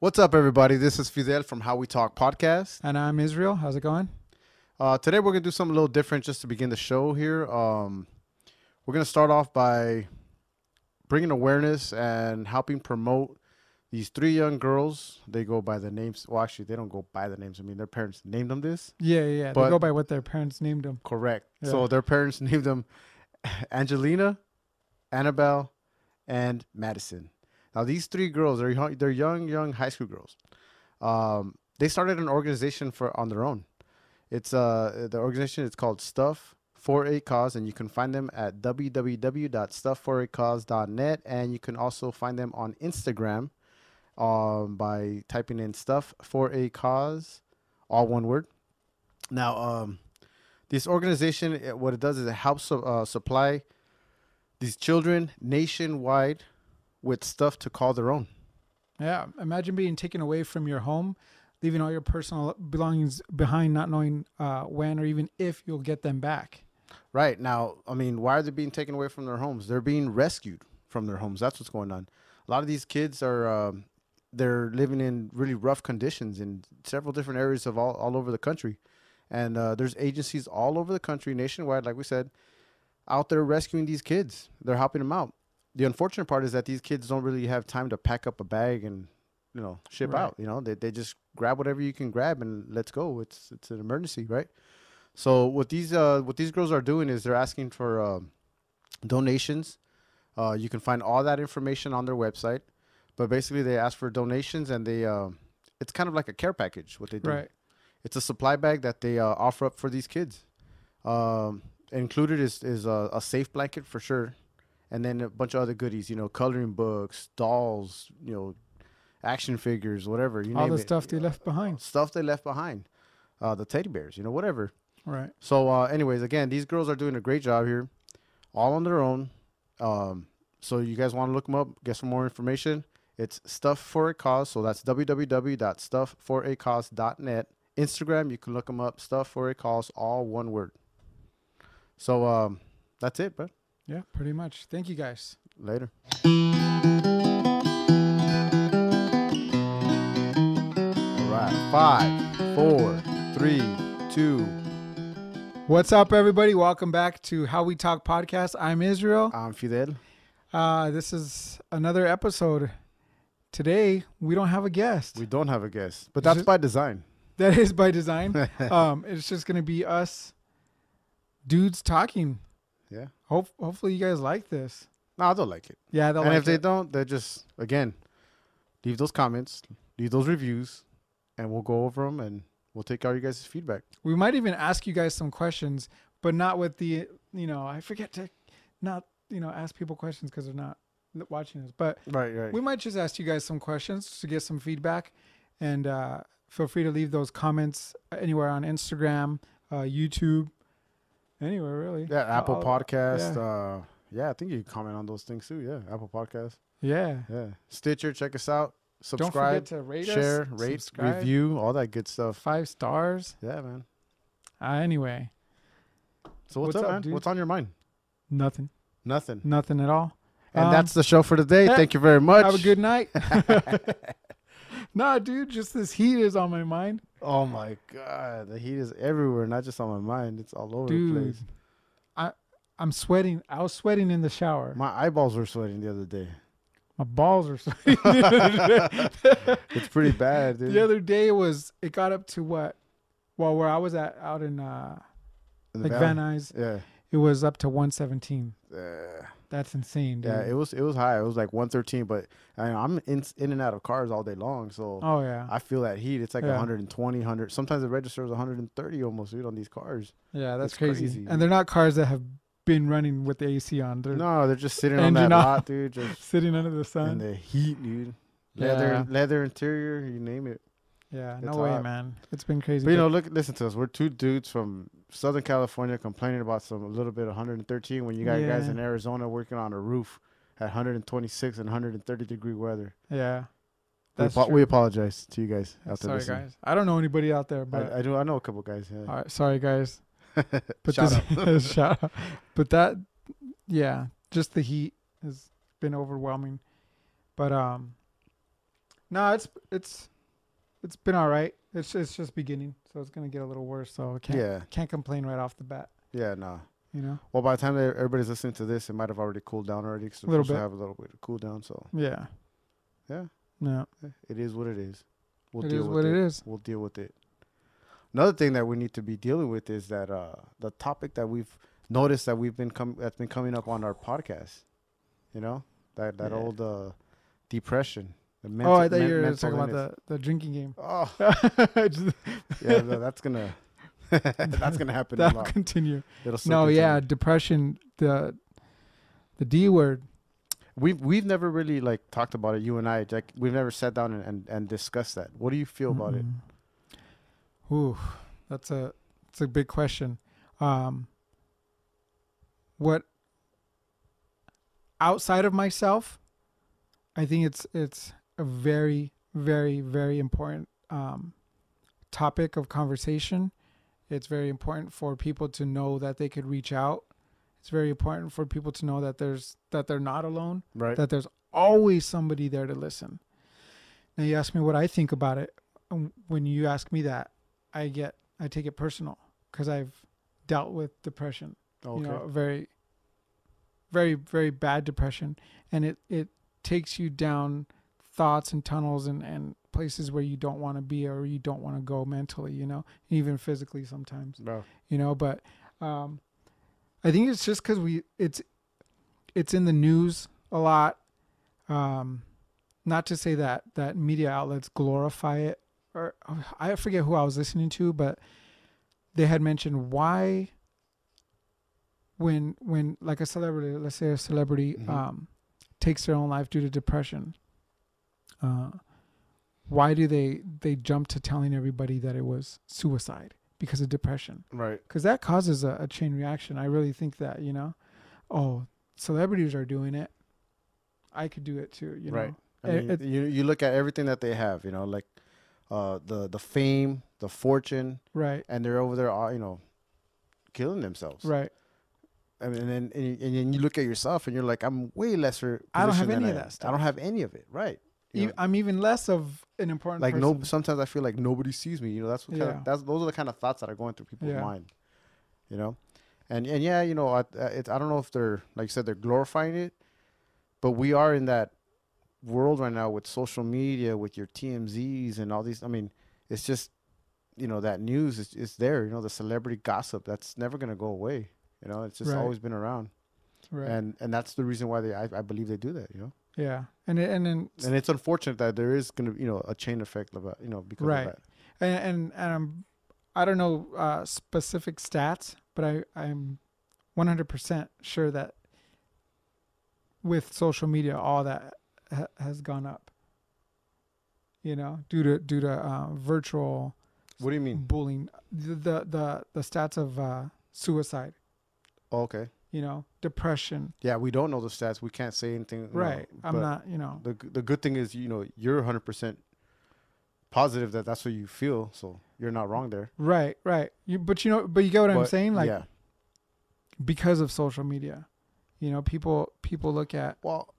What's up, everybody? This is Fidel from How We Talk Podcast. And I'm Israel. How's it going? Today, we're going to do something a little different just to begin the show here. We're going to start off by bringing awareness and helping promote these three young girls. They go by the names. Well, actually, they don't go by the names. I mean, their parents named them this. Yeah. They go by what their parents named them. Correct. Yeah. So their parents named them Angelina, Annabelle, and Madison. Now, these three girls, they're young high school girls. They started an organization on their own. It's the organization is called Stuff for a Cause, and you can find them at www.stuffforacause.net, and you can also find them on Instagram by typing in Stuff for a Cause, all one word. Now, this organization, what it does is it helps supply these children nationwide with stuff to call their own. Yeah. Imagine being taken away from your home, leaving all your personal belongings behind, not knowing when or even if you'll get them back. Right. Now, I mean, why are they being taken away from their homes? They're being rescued from their homes. That's what's going on. A lot of these kids are, they're living in really rough conditions in several different areas of all over the country. And there's agencies all over the country, nationwide, like we said, out there rescuing these kids. They're helping them out. The unfortunate part is that these kids don't really have time to pack up a bag and, ship out. They just grab whatever you can grab and let's go. It's an emergency, right? So what these girls are doing is they're asking for donations. You can find all that information on their website, but basically they ask for donations, and they it's kind of like a care package. What they do, Right. It's a supply bag that they offer up for these kids. Included is a safe blanket for sure. And then a bunch of other goodies, coloring books, dolls, action figures, whatever. All the stuff they left behind. Stuff they left behind. The teddy bears, whatever. Right. So anyways, again, these girls are doing a great job here, all on their own. So you guys want to look them up, get some more information. It's Stuff for a Cause. So that's www.stuffforacause.net. Instagram, you can look them up. Stuff for a Cause, all one word. So that's it, bro. Yeah, pretty much. Thank you, guys. Later. All right. 5, 4, 3, 2. What's up, everybody? Welcome back to How We Talk Podcast. I'm Israel. I'm Fidel. This is another episode. Today, we don't have a guest. We don't have a guest, but that's by design. That is by design. It's just going to be us dudes talking. Yeah. Hopefully you guys like this. No, they'll like it. Yeah, they'll like it. And if they don't, they're just, again, leave those comments, leave those reviews, and we'll go over them and we'll take all you guys' feedback. We might even ask you guys some questions, but not with the, I forget to not, ask people questions because they're not watching us. But right. We might just ask you guys some questions to get some feedback. And feel free to leave those comments anywhere on Instagram, YouTube. Anywhere, really. Yeah, Apple Podcast. Yeah, I think you can comment on those things too. Yeah, Apple Podcast. Yeah. Stitcher, check us out. Subscribe. Don't forget to rate share, us, rate, subscribe. review, all that good stuff. 5 stars. Yeah, man. Anyway. So what's up, man? Dude? What's on your mind? Nothing at all. And that's the show for today. Thank you very much. Have a good night. Nah, dude, just this heat is on my mind. Oh my God, the heat is everywhere, not just on my mind. It's all over the place. I'm sweating. I was sweating in the shower. My eyeballs were sweating the other day. My balls are sweating. It's pretty bad, dude. The other day it got up to what? Well, where I was out in like Van Nuys, yeah, it was up to 117. Yeah. That's insane, dude. Yeah, it was high. It was like 113, but I'm in and out of cars all day long, so oh yeah, I feel that heat. It's like 120, 100. Sometimes it registers 130 almost, dude, on these cars. Yeah, that's crazy. And they're not cars that have been running with the AC on. They're just sitting on that lot, dude, just sitting under the sun. And the heat, dude. Yeah. Leather interior, you name it. Yeah, it's no way, hot. man. It's been crazy. But listen to us. We're two dudes from Southern California complaining about a little bit of 113 when you got guys in Arizona working on a roof at 126 and 130 degree weather. Yeah. We apologize to you guys out there. Sorry, guys. I don't know anybody out there, but I know a couple guys. Yeah. All right, sorry, guys. But Shout out. shout out. But just the heat has been overwhelming. But No, it's been all right. It's just beginning, so it's gonna get a little worse. So I can't complain right off the bat. Yeah, no. You know, Well, by the time everybody's listening to this, it might have already cooled down already. Because a we're little supposed to bit. have a little bit of cool down. So Yeah. yeah, No. it is what it is. We'll It deal is with what it. it is. We'll deal with it. Another thing that we need to be dealing with is that the topic that we've noticed that that's been coming up on our podcast. You know, that old depression. The Oh, I thought you were mental talking illness. about the drinking game. Oh, Just- yeah, no, that's gonna that's gonna happen a That'll lot. continue. It'll still No, continue. yeah, depression. The D word. We've never really like talked about it. You and I, like, we've never sat down and discussed that. What do you feel about it? Ooh, it's a big question. What outside of myself, I think it's a very, very, very important topic of conversation. It's very important for people to know that they could reach out. It's very important for people to know that they're not alone, Right. that there's always somebody there to listen. Now you ask me what I think about it. When you ask me that, I take it personal because I've dealt with depression. Okay. You know, very, very, very bad depression, and it takes you down thoughts and tunnels and places where you don't want to be or you don't want to go mentally, you know, even physically sometimes. No. You know, but I think it's just because it's in the news a lot. Not to say that media outlets glorify it, or I forget who I was listening to, but they had mentioned why when like a celebrity, let's say a celebrity, takes their own life due to depression, why do they jump to telling everybody that it was suicide because of depression? Right. Because that causes a chain reaction. I really think that, you know, oh, celebrities are doing it, I could do it too, you Right. know. I mean, you look at everything that they have, you know, like the fame, the fortune, Right. and they're over there, you know, killing themselves. Right. I mean, and then you look at yourself, and you're like, I'm way lesser. I don't have positioned any than of I that am. stuff. I don't have any of it. Right. You know, I'm even less of an important like person. sometimes I feel like nobody sees me. You know, that's what kind Yeah. of those are the kind of thoughts that are going through people's Yeah. mind. You know, and yeah, you know, I don't know if they're, like you said, they're glorifying it, but we are in that world right now with social media, with your TMZs and all these. I mean, it's just, you know, that news is there. You know, the celebrity gossip, that's never gonna go away. You know, it's just Right. always been around, Right. and that's the reason why I believe they do that. You know, Yeah. And then and it's unfortunate that there is gonna, you know, a chain effect of you know, because right. of that. And I don't know specific stats, but I'm 100% sure that with social media, all that has gone up. You know, due to virtual. What do you mean? Bullying, the stats of suicide. Oh, okay. You know, depression. Yeah, we don't know the stats. We can't say anything. Right. No, I'm but not. You know. The good thing is, you know, you're 100% positive that that's what you feel, so you're not wrong there. Right. Right. But you get what I'm saying. Like, yeah. because of social media, you know, people look at. Well,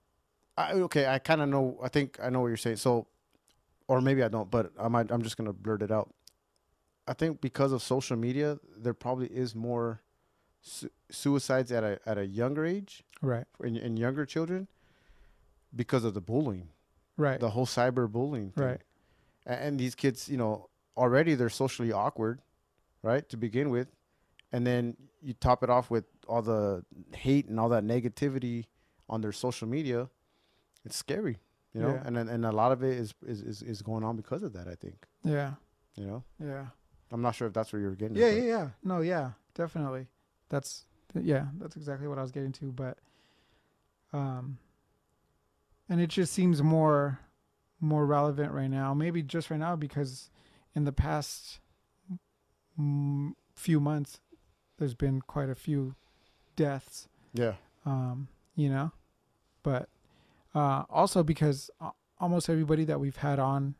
I kind of know. I think I know what you're saying. So, or maybe I don't, but I'm just gonna blurt it out. I think because of social media, there probably is more suicides at a younger age, Right. in younger children, because of the bullying, Right. the whole cyber bullying thing. Right. And these kids, you know, already they're socially awkward, right, to begin with, and then you top it off with all the hate and all that negativity on their social media. It's scary, you know, Yeah. and a lot of it is going on because of that, I think. Yeah. You know, Yeah. I'm not sure if that's where you're getting. Yeah. at, Yeah. Yeah. No. Yeah. Definitely. That's exactly what I was getting to. But, and it just seems more relevant right now. Maybe just right now because in the past few months, there's been quite a few deaths. Yeah. You know, but also because almost everybody that we've had on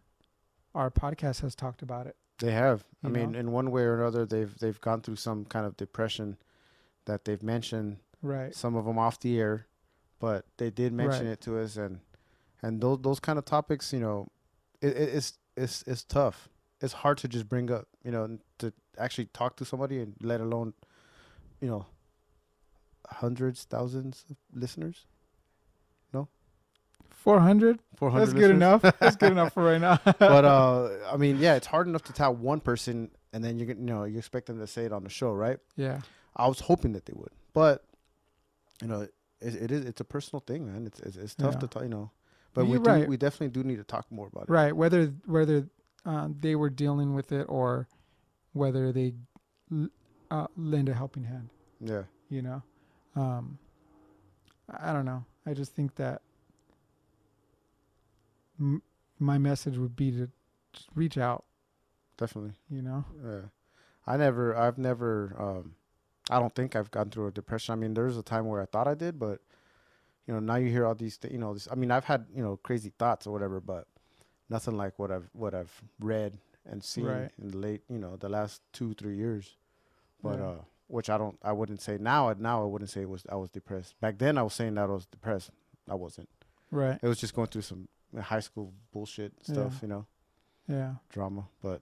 our podcast has talked about it. They have. I You mean, know? in one way or another, they've gone through some kind of depression that they've mentioned. Right. Some of them off the air, but they did mention Right. it to us, and those kind of topics, you know, it's tough. It's hard to just bring up, to actually talk to somebody, and let alone, you know, hundreds, thousands of listeners. 400. 400 That's listeners. good enough. That's good enough for right now. But I mean, yeah, it's hard enough to tell one person, and then you expect them to say it on the show, right? Yeah. I was hoping that they would, but it's a personal thing, man. It's tough to talk, but we definitely do need to talk more about it. Right. Whether they were dealing with it, or whether they lend a helping hand. Yeah. I don't know. I just think that my message would be to just reach out. Definitely. Yeah. I've never, I don't think I've gone through a depression. I mean, there was a time where I thought I did, but, now you hear all these, I mean, I've had, crazy thoughts or whatever, but nothing like what I've read and seen in the late, the last 2-3 years. But, which I wouldn't say now I wouldn't say I was depressed. Back then I was saying that I was depressed. I wasn't. Right. It was just going through some high school bullshit stuff, Yeah. drama. But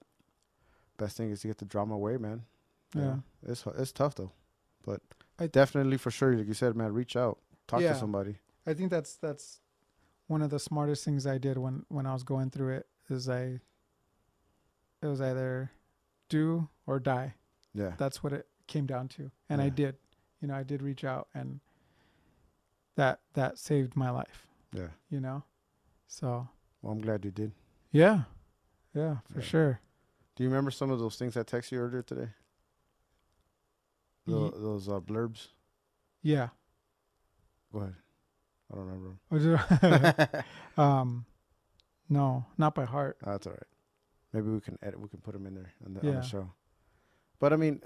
best thing is to get the drama away, man. Yeah. It's tough though, but I definitely, for sure, like you said, man, reach out, talk to somebody. I think that's one of the smartest things I did when I was going through it. It was either do or die. Yeah. That's what it came down to. And I did. I did reach out, and that saved my life. Yeah. So. Well, I'm glad you did. Yeah. Yeah, for sure. Do you remember some of those things I texted you earlier today? Those blurbs? Yeah. Go ahead. I don't remember. No, not by heart. That's all right. Maybe we can put them in there on the show. But I mean,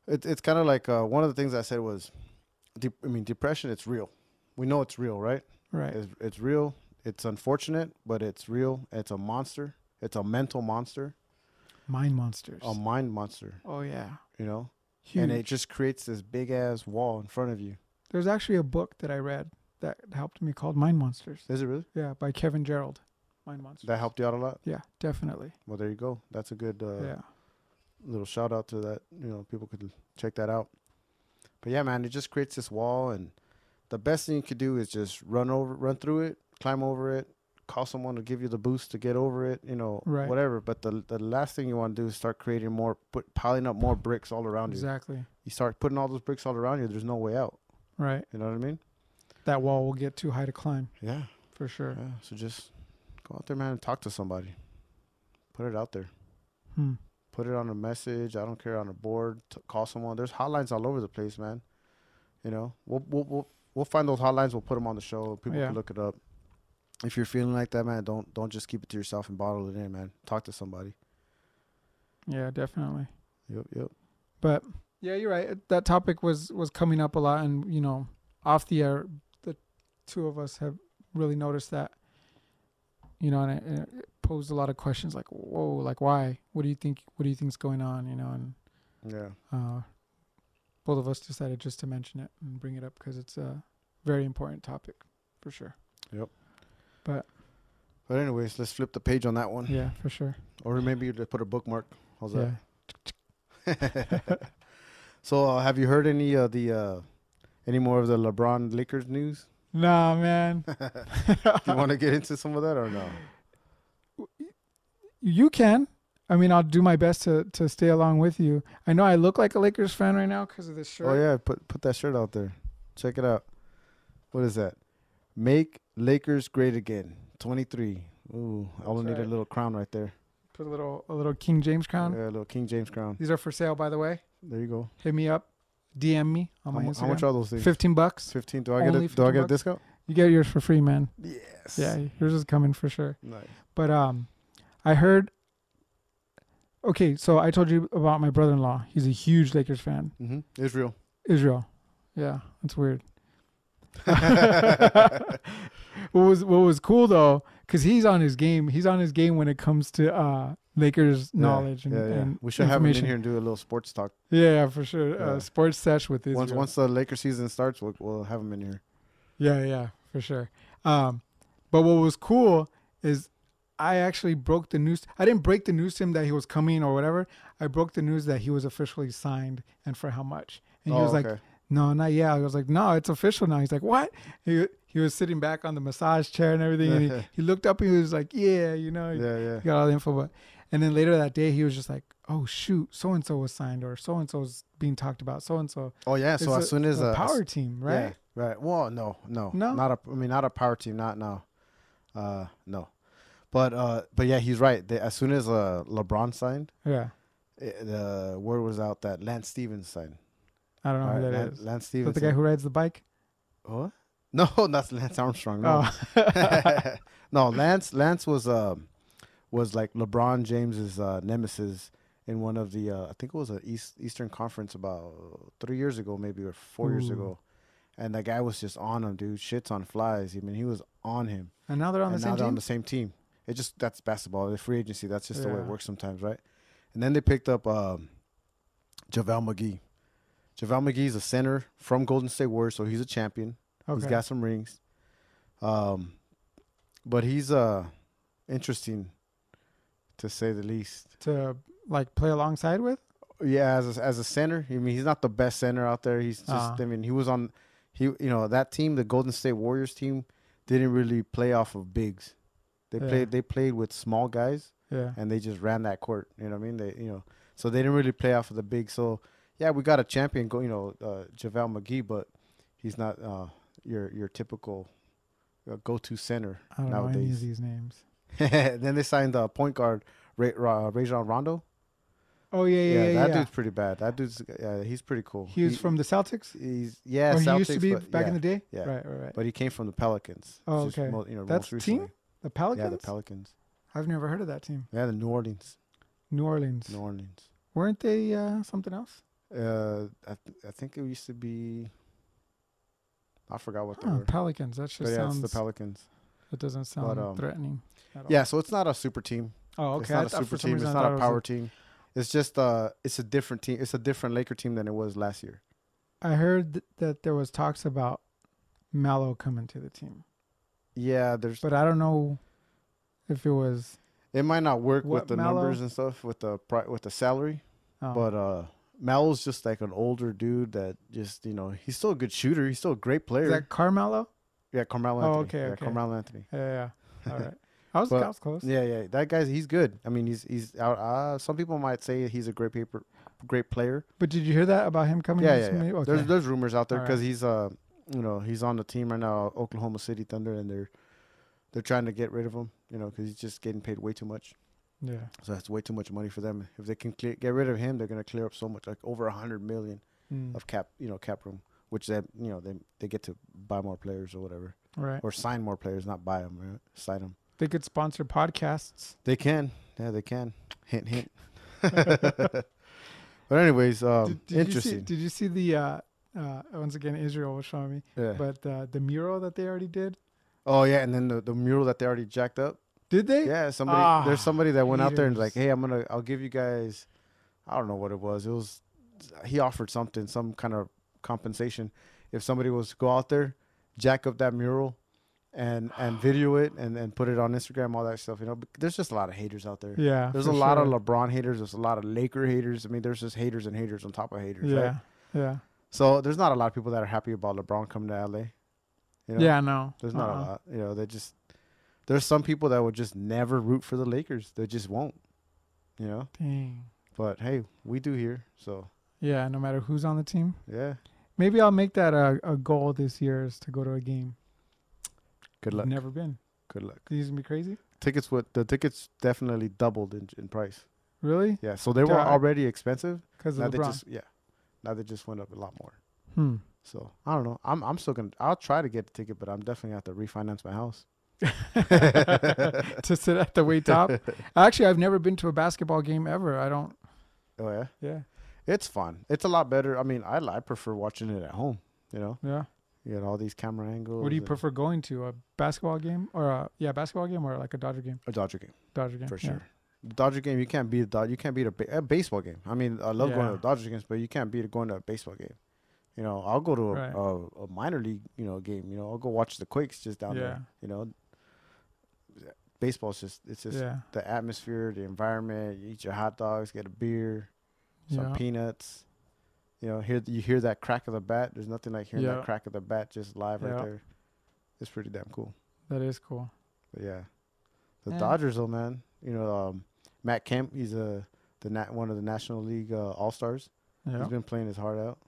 it's kind of like one of the things I said was, depression. It's real. We know it's real, right? Right. It's real. It's unfortunate, but it's real. It's a monster. It's a mental monster. Mind monsters. A mind monster. Oh yeah. Huge. And it just creates this big ass wall in front of you. There's actually a book that I read that helped me called Mind Monsters. Is it really? Yeah, by Kevin Gerald. Mind Monsters. That helped you out a lot? Yeah, definitely. Well, there you go. That's a good little shout out to that. People could check that out. But yeah, man, it just creates this wall, and the best thing you could do is just run through it, climb over it, call someone to give you the boost to get over it, whatever. But the last thing you want to do is start creating piling up more bricks all around you. Exactly. You start putting all those bricks all around you, there's no way out. Right. You know what I mean? That wall will get too high to climb. Yeah. For sure. Yeah. So just go out there, man, and talk to somebody. Put it out there. Put it on a message. I don't care, on a board. Call someone. There's hotlines all over the place, man. We'll find those hotlines. We'll put them on the show. People can look it up. If you're feeling like that, man, don't just keep it to yourself and bottle it in, man. Talk to somebody. Yeah, definitely. Yep. But yeah, you're right. That topic was coming up a lot, and off the air, the two of us have really noticed that. And it posed a lot of questions like, "Whoa, like why? What do you think? What do you think's going on?" And both of us decided just to mention it and bring it up because it's a very important topic, for sure. Yep. But anyways, let's flip the page on that one. Yeah, for sure. Or maybe you just put a bookmark. How's that? So, have you heard any more of the LeBron Lakers news? Nah, man. You want to get into some of that or no? You can. I mean, I'll do my best to stay along with you. I know I look like a Lakers fan right now because of this shirt. Oh yeah, put that shirt out there. Check it out. What is that? Make Lakers great again. 23. Ooh, I only need a little crown right there. Put a little King James crown. Yeah, a little King James crown. These are for sale, by the way. There you go. Hit me up. DM me on my Instagram. How much are those things? $15. 15. Do I get a discount? You get yours for free, man. Yes. Yeah, yours is coming for sure. Nice. But I heard. Okay, so I told you about my brother-in-law. He's a huge Lakers fan. Mm-hmm. Israel. Yeah, that's weird. What was cool though, because he's on his game. He's on his game when it comes to Lakers knowledge and we should have him in here and do a little sports talk. Yeah, for sure. Sports sesh with Israel. Once the Lakers season starts, we'll have him in here. Yeah, for sure. But what was cool is I actually broke the news. I didn't break the news to him that he was coming or whatever. I broke the news that he was officially signed and for how much. And he was like, okay. no, not yet. I was like, no, it's official now. He's like, what? He was sitting back on the massage chair and everything. And he looked up and he was like, yeah, you know, Yeah. he got all the info. And then later that day, he was just like, oh, shoot, so-and-so was signed or so-and-so's being talked about, so-and-so. Oh yeah. So as soon as a power team, right? Yeah, right. Well, no, not a. I mean, not a power team. Not no. No. But yeah, he's right. As soon as LeBron signed, Yeah. the word was out that Lance Stevens signed. I don't know All who right, that is. Lance Is Stevens. that the guy who rides the bike? What? No, that's Lance Armstrong. No, Oh. no. Lance was like LeBron James's nemesis in one of the I think it was an Eastern Conference about 3 years ago, maybe, or 4 years Ooh. ago, and that guy was just on him, dude. Shits on flies. I mean, he was on him. And now they're on And the now same they're on team? the same team. That's basketball, the free agency. That's just the way it Yeah. works sometimes, right? And then they picked up JaVale McGee. JaVale McGee is a center from Golden State Warriors, so he's a champion. Okay. He's got some rings. But he's interesting, to say the least. To like play alongside with? Yeah, as a center, I mean, he's not the best center out there. He's just, I mean, he was on, that team, the Golden State Warriors team, didn't really play off of bigs. They played with small guys, Yeah. and they just ran that court. You know what I mean? So they didn't really play off of the big. So yeah, we got a champion, JaVale McGee, but he's not your typical go-to center I don't know any of nowadays. these names. Then they signed the point guard Rajon Rondo. Oh, yeah. That dude's pretty bad. That dude's he's pretty cool. He was from the Celtics? He's Or Celtics, he used to be but back in the day? Yeah. Right. But he came from the Pelicans. Oh, Just okay. That's That's most the team? recently. The Pelicans? Yeah, the Pelicans. I've never heard of that team. Yeah, the New Orleans. New Orleans. Weren't they something else? I think it used to be. I forgot what they were. Pelicans. That just But yeah, sounds. it's the Pelicans. It doesn't sound But, threatening. At all. Yeah, so it's not a super team. Oh, okay. It's not I a thought super for some team. reason It's I not thought a it power was team. It's just it's a different team. It's a different Laker team than it was last year. I heard that there was talks about Melo coming to the team, Yeah, but I don't know if it was. it might not work What, with the Melo? numbers and stuff with the salary, Oh. but Melo's just like an older dude that just he's still a good shooter. He's still a great player. Is that Carmelo? Yeah, Carmelo Oh, Anthony. okay, Yeah, okay. Carmelo Anthony. Yeah. All right. I was close. Yeah. That guy's he's good. I mean, he's out. Some people might say he's a great player. But did you hear that about him coming? Yeah. Okay. There's rumors out there All because right. he's on the team right now, Oklahoma City Thunder, and they're trying to get rid of him, because he's just getting paid way too much. Yeah. So that's way too much money for them. If they can get rid of him, they're gonna clear up so much, like over $100 million of cap room, which they get to buy more players or whatever, Right. or sign more players, not buy them, right? Sign them. They could sponsor podcasts. They can. Yeah, they can. Hint, hint. But anyways, interesting. Did you see the once again Israel was showing me, Yeah. but the mural that they already did? Oh yeah, and then the mural that they already jacked up. Did they? Yeah, there's somebody that went out there and like, haters. hey, I'll give you guys, I don't know what it was. He offered some kind of compensation if somebody was to go out there, jack up that mural, and video it and put it on Instagram, all that stuff. But there's just a lot of haters out there. Yeah. There's for a lot sure. of LeBron haters. There's a lot of Laker haters. I mean, there's just haters and haters on top of haters. Yeah. Right? Yeah. So there's not a lot of people that are happy about LeBron coming to LA. Yeah. No. There's not a lot. There's some people that would just never root for the Lakers. They just won't. Dang. But hey, we do here. So Yeah. No matter who's on the team. yeah. Maybe I'll make that a goal this year is to go to a game. Good luck. Never been. Good luck. These gonna be crazy. The tickets definitely doubled in price. Really? Yeah. So they were Yeah. already expensive. Because Now of they LeBron. now they just went up a lot more. Hmm. So I don't know. I'm still I'll try to get a ticket, but I'm definitely gonna have to refinance my house. To sit at the way top. Actually, I've never been to a basketball game ever. I don't. Oh yeah. Yeah. It's fun. It's a lot better. I mean, I prefer watching it at home. Yeah. You get all these camera angles. What do you and- prefer going to? A basketball game or basketball game or like a Dodger game? A Dodger game. Dodger game For yeah. sure. The Dodger game, you can't beat a a baseball game. I mean, I love going to Yeah. the Dodger games, but you can't beat going to a baseball game. I'll go to Right. a minor league, game. I'll go watch the Quakes just down Yeah. there. baseball's it's just Yeah. the atmosphere, the environment. You eat your hot dogs, get a beer, some Yeah. peanuts. You hear that crack of the bat. There's nothing like hearing Yeah. that crack of the bat just live right Yeah. there. It's pretty damn cool. That is cool. But yeah, the Yeah. Dodgers though, man. Matt Kemp, he's one of the National League All Stars. Yeah. He's been playing his heart out.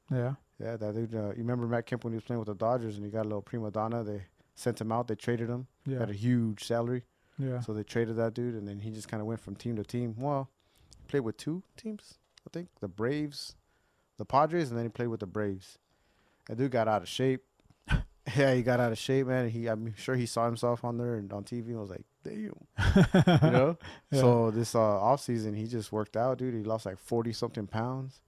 Yeah. Yeah, that dude. You remember Matt Kemp when he was playing with the Dodgers and he got a little prima donna? They sent him out. They traded him. Yeah. Had a huge salary. Yeah. So they traded that dude, and then he just kind of went from team to team. Well, he played with two teams, I think. The Braves, the Padres, and then he played with the Braves. That dude got out of shape. Yeah, he got out of shape, man. I'm sure he saw himself on there and on TV and was like, damn. Yeah. So this offseason, he just worked out, dude. He lost like 40-something pounds.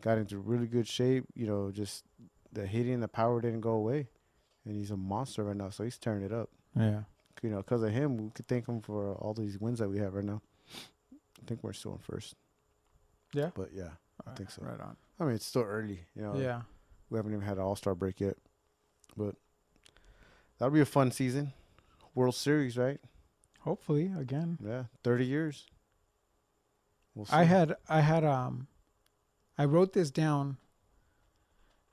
Got into really good shape. Just the hitting, the power didn't go away. And he's a monster right now, so he's tearing it up. Yeah. Because of him, we could thank him for all these wins that we have right now. I think we're still in first. Yeah. But yeah, I think so. Right on. I mean, it's still early. Yeah. We haven't even had an All-Star break yet. But that'll be a fun season. World Series, right? Hopefully again. Yeah, 30 years. We'll see. I wrote this down.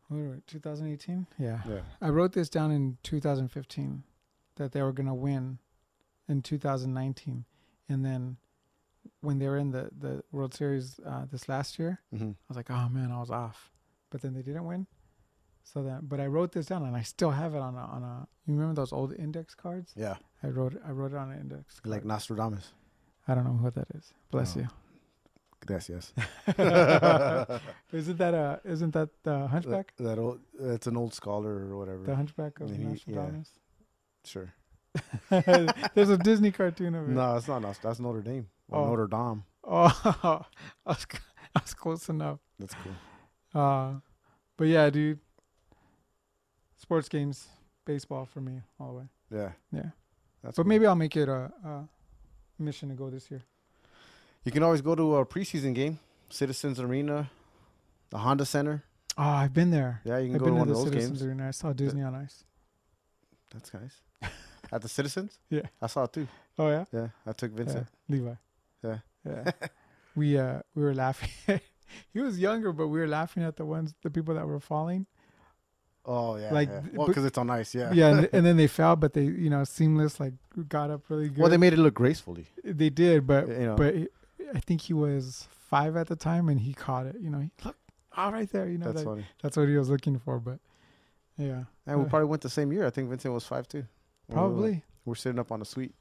What were 2018? Yeah. Yeah. I wrote this down in 2015 that they were going to win in 2019. And then when they were in the World Series this last year, Mm-hmm. I was like, oh man, I was off. But then they didn't win. But I wrote this down and I still have it on a you remember those old index cards? Yeah. I wrote it on an index card. Like Nostradamus. I don't know what that is. Bless Oh. you. Yes. Isn't that the Hunchback? That old. It's an old scholar or whatever. The Hunchback of And Nostradamus? Sure. There's a Disney cartoon of it. No, it's not. That's Notre Dame. Or Oh. Notre Dame. Oh, I was close enough. That's cool. But yeah, dude. Sports games, baseball for me all the way. Yeah. Yeah. That's But cool. maybe I'll make it a mission to go this year. You can always go to a preseason game, Citizens Arena, the Honda Center. Oh, I've been there. Yeah, you can I've go to been one to of the those Citizens games. Arena. I saw Disney on Ice. That's nice. At the Citizens? Yeah. I saw it too. Oh yeah. Yeah, I took Vincent. Yeah. Levi. Yeah. Yeah. we were laughing. He was younger, but we were laughing at the people that were falling. Oh yeah. Like, yeah. Well, but- because it's on ice. Yeah. Yeah, and then they fell, but they, seamless, like got up really good. Well, they made it look gracefully. They did, but But I think he was 5 at the time, and he caught it. He look, right there. that's funny. That's what he was looking for. But yeah, And we probably went the same year. I think Vincent was 5 too. probably. We're sitting up on the suite,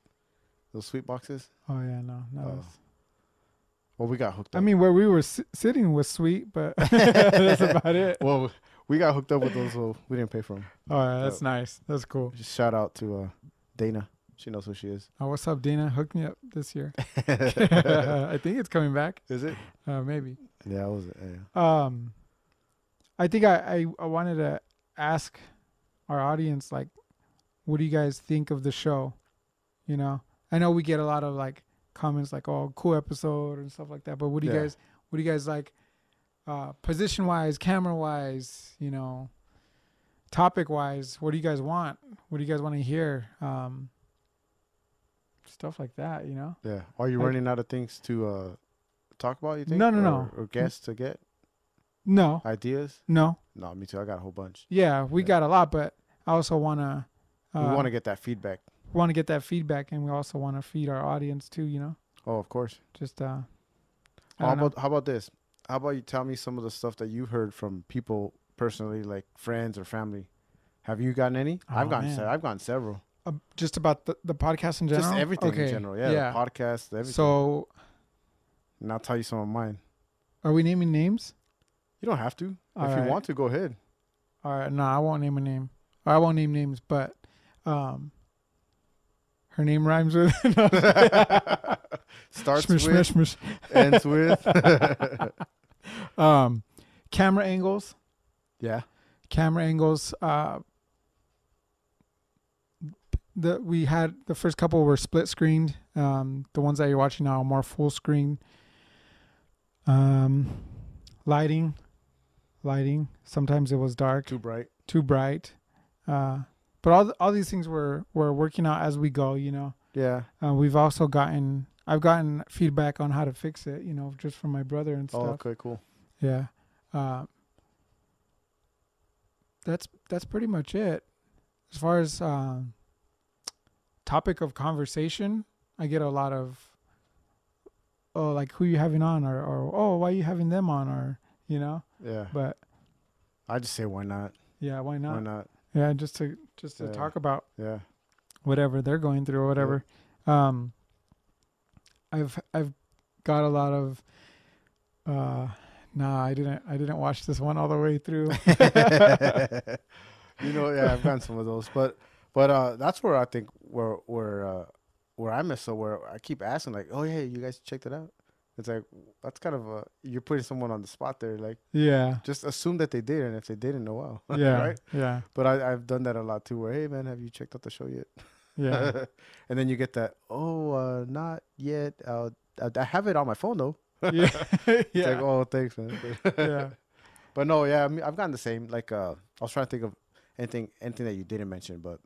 those sweet boxes. Oh yeah, no. Oh. Well, we got hooked up. I mean, where we were sitting was sweet, but that's about it. well, we got hooked up with those, so we didn't pay for them. Oh, yeah, that's nice. That's cool. Just shout out to Dana. She knows who she is. Oh, what's up, Dana? Hook me up this year. I think it's coming back. Is it? Maybe. Yeah, it was. Yeah. I think I wanted to ask our audience, like, what do you guys think of the show? I know we get a lot of like comments like, "Oh, cool episode" and stuff like that. But what do you guys like? Position wise, camera wise, topic wise, what do you guys want? What do you guys want to hear? Stuff like that, Yeah. Are you Like- running out of things to talk about? You think? No. Or guests to get No, ideas? no. No, me too. I got a whole bunch. Yeah, we got a lot, but I also want to. We want to get that feedback. Want to get that feedback, and we also want to feed our audience too. Oh, of course. Just How I don't know. about this? How about you tell me some of the stuff that you've heard from people personally, like friends or family? Have you gotten any? Oh, I've gotten man. I've gotten several. Just about the podcast in general. Just everything Okay, in general. Yeah. The podcast, everything. So, and I'll tell you some of mine. are we naming names? You don't have to. All if right. you want to, go ahead. All right, no, I won't name a name. Or I won't name names, but her name rhymes with. Starts Shmish, with, shmish, shmish. ends with. Camera angles. Yeah. Camera angles. We had the first couple were split screened. The ones that you're watching now are more full screen. Lighting. Sometimes it was dark, Too bright. too bright. But all these things we're working out as we go. Yeah. I've gotten feedback on how to fix it, just from my brother and Oh, stuff. okay, cool. Yeah. That's pretty much it. As far as topic of conversation, I get a lot of, oh, like, who you having on, or oh, why are you having them on, or Yeah. But I just say why not? yeah, why not? Why not? Yeah, just to Yeah. talk about Yeah. whatever they're going through or whatever. I've got a lot of nah, I didn't watch this one all the way through. Yeah, I've gotten some of those, but that's where I think where I mess up, where I keep asking like, oh yeah, you guys checked it out. It's like, that's kind of you're putting someone on the spot there. Like, Yeah. just assume that they did, and if they didn't, oh well. Yeah. Right? Yeah. But I've done that a lot too. Where, hey man, have you checked out the show yet? Yeah. And then you get that, not yet. I have it on my phone though. Yeah. It's Yeah. like, oh, thanks, man. Yeah. But no, yeah, I mean, I've gotten the same. Like, I was trying to think of anything that you didn't mention, but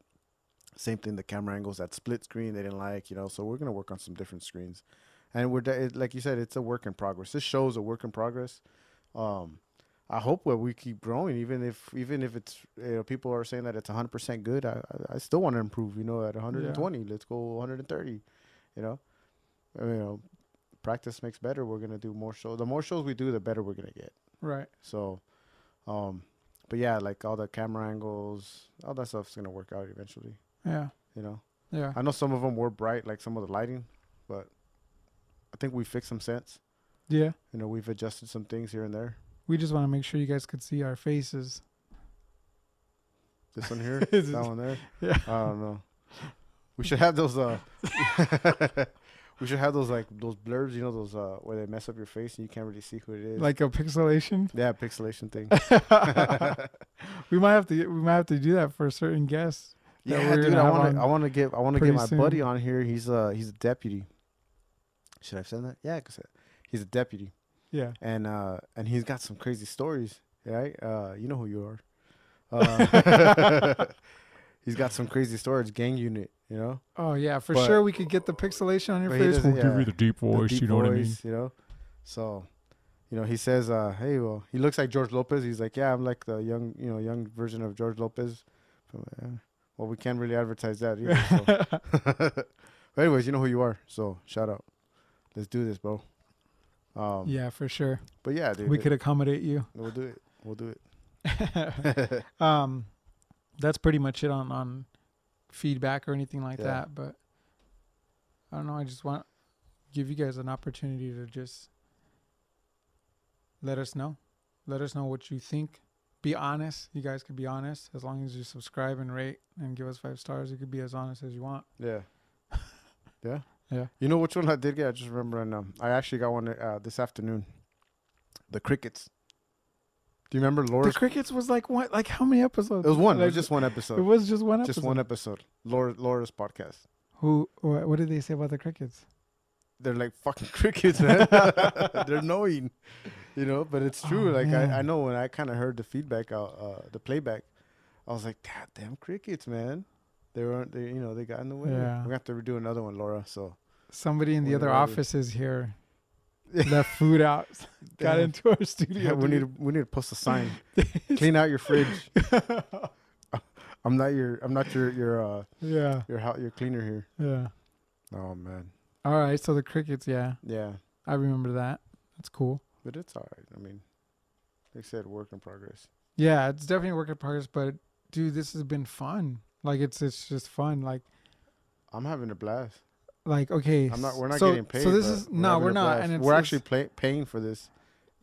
same thing. The camera angles, that split screen, they didn't like, So we're gonna work on some different screens, and like you said, it's a work in progress. This show's a work in progress. I hope that we keep growing, even if it's people are saying that it's 100% good. I still want to improve. At 120, let's go 130. I mean, practice makes better. We're gonna do more shows. The more shows we do, the better we're gonna get. Right. So, but yeah, like all the camera angles, all that stuff's gonna work out eventually. Yeah. Yeah. I know some of them were bright, like some of the lighting, but I think we fixed some sense. Yeah. We've adjusted some things here and there. We just want to make sure you guys could see our faces. This one here, that one there. Yeah. I don't know. We should have those. We should have those those blurs, those where they mess up your face and you can't really see who it is. Like a pixelation. Yeah, pixelation thing. We might have to do that for certain guests. Yeah, dude. I want to get my buddy on here. He's a deputy. Should I say that? Yeah, because he's a deputy. Yeah. And he's got some crazy stories, right? You know who you are. He's got some crazy stories. Gang unit, Oh yeah, for sure we could get the pixelation on your face. We'll give you the deep voice. You know what I mean? So, he says, hey, well, he looks like George Lopez. He's like, yeah, I'm like the young version of George Lopez. Well, we can't really advertise that either. So. But anyways, you know who you are. So shout out. Let's do this, bro. Yeah, for sure. But yeah, dude, we could accommodate you. We'll do it. That's pretty much it on feedback or anything like Yeah. that. But I don't know. I just want to give you guys an opportunity to just let us know. Let us know what you think. Be honest. You guys could be honest. As long as you subscribe and rate and give us 5 stars, you could be as honest as you want. Yeah. Yeah. Yeah. You know which one I did get? I just remember, and I actually got one this afternoon. The crickets. Do you remember Laura's? The crickets was like what? Like how many episodes? It was one. Like, it was just one episode. It was just one episode. Just one episode. Laura's podcast. What did they say about the crickets? They're like fucking crickets, man. They're annoying, But it's true. Oh, like man. I know when I kind of heard the feedback, the playback, I was like, God damn crickets, man. They got in the way. Yeah. We're gonna have to redo another one, Laura. So somebody in the other Whatever. offices here left food out. Got Damn. into our studio. Yeah, we need to post a sign. Clean out your fridge. I'm not your Yeah. your cleaner here. Yeah. Oh man. All right. So the crickets. Yeah. Yeah, I remember that. That's cool. but it's all right. I mean, they said work in progress. Yeah. It's definitely a work in progress, but dude, this has been fun. Like it's just fun. Like I'm having a blast. okay. We're not so, getting paid. So this but is we're no, having we're a not. blast. And we're actually paying for this.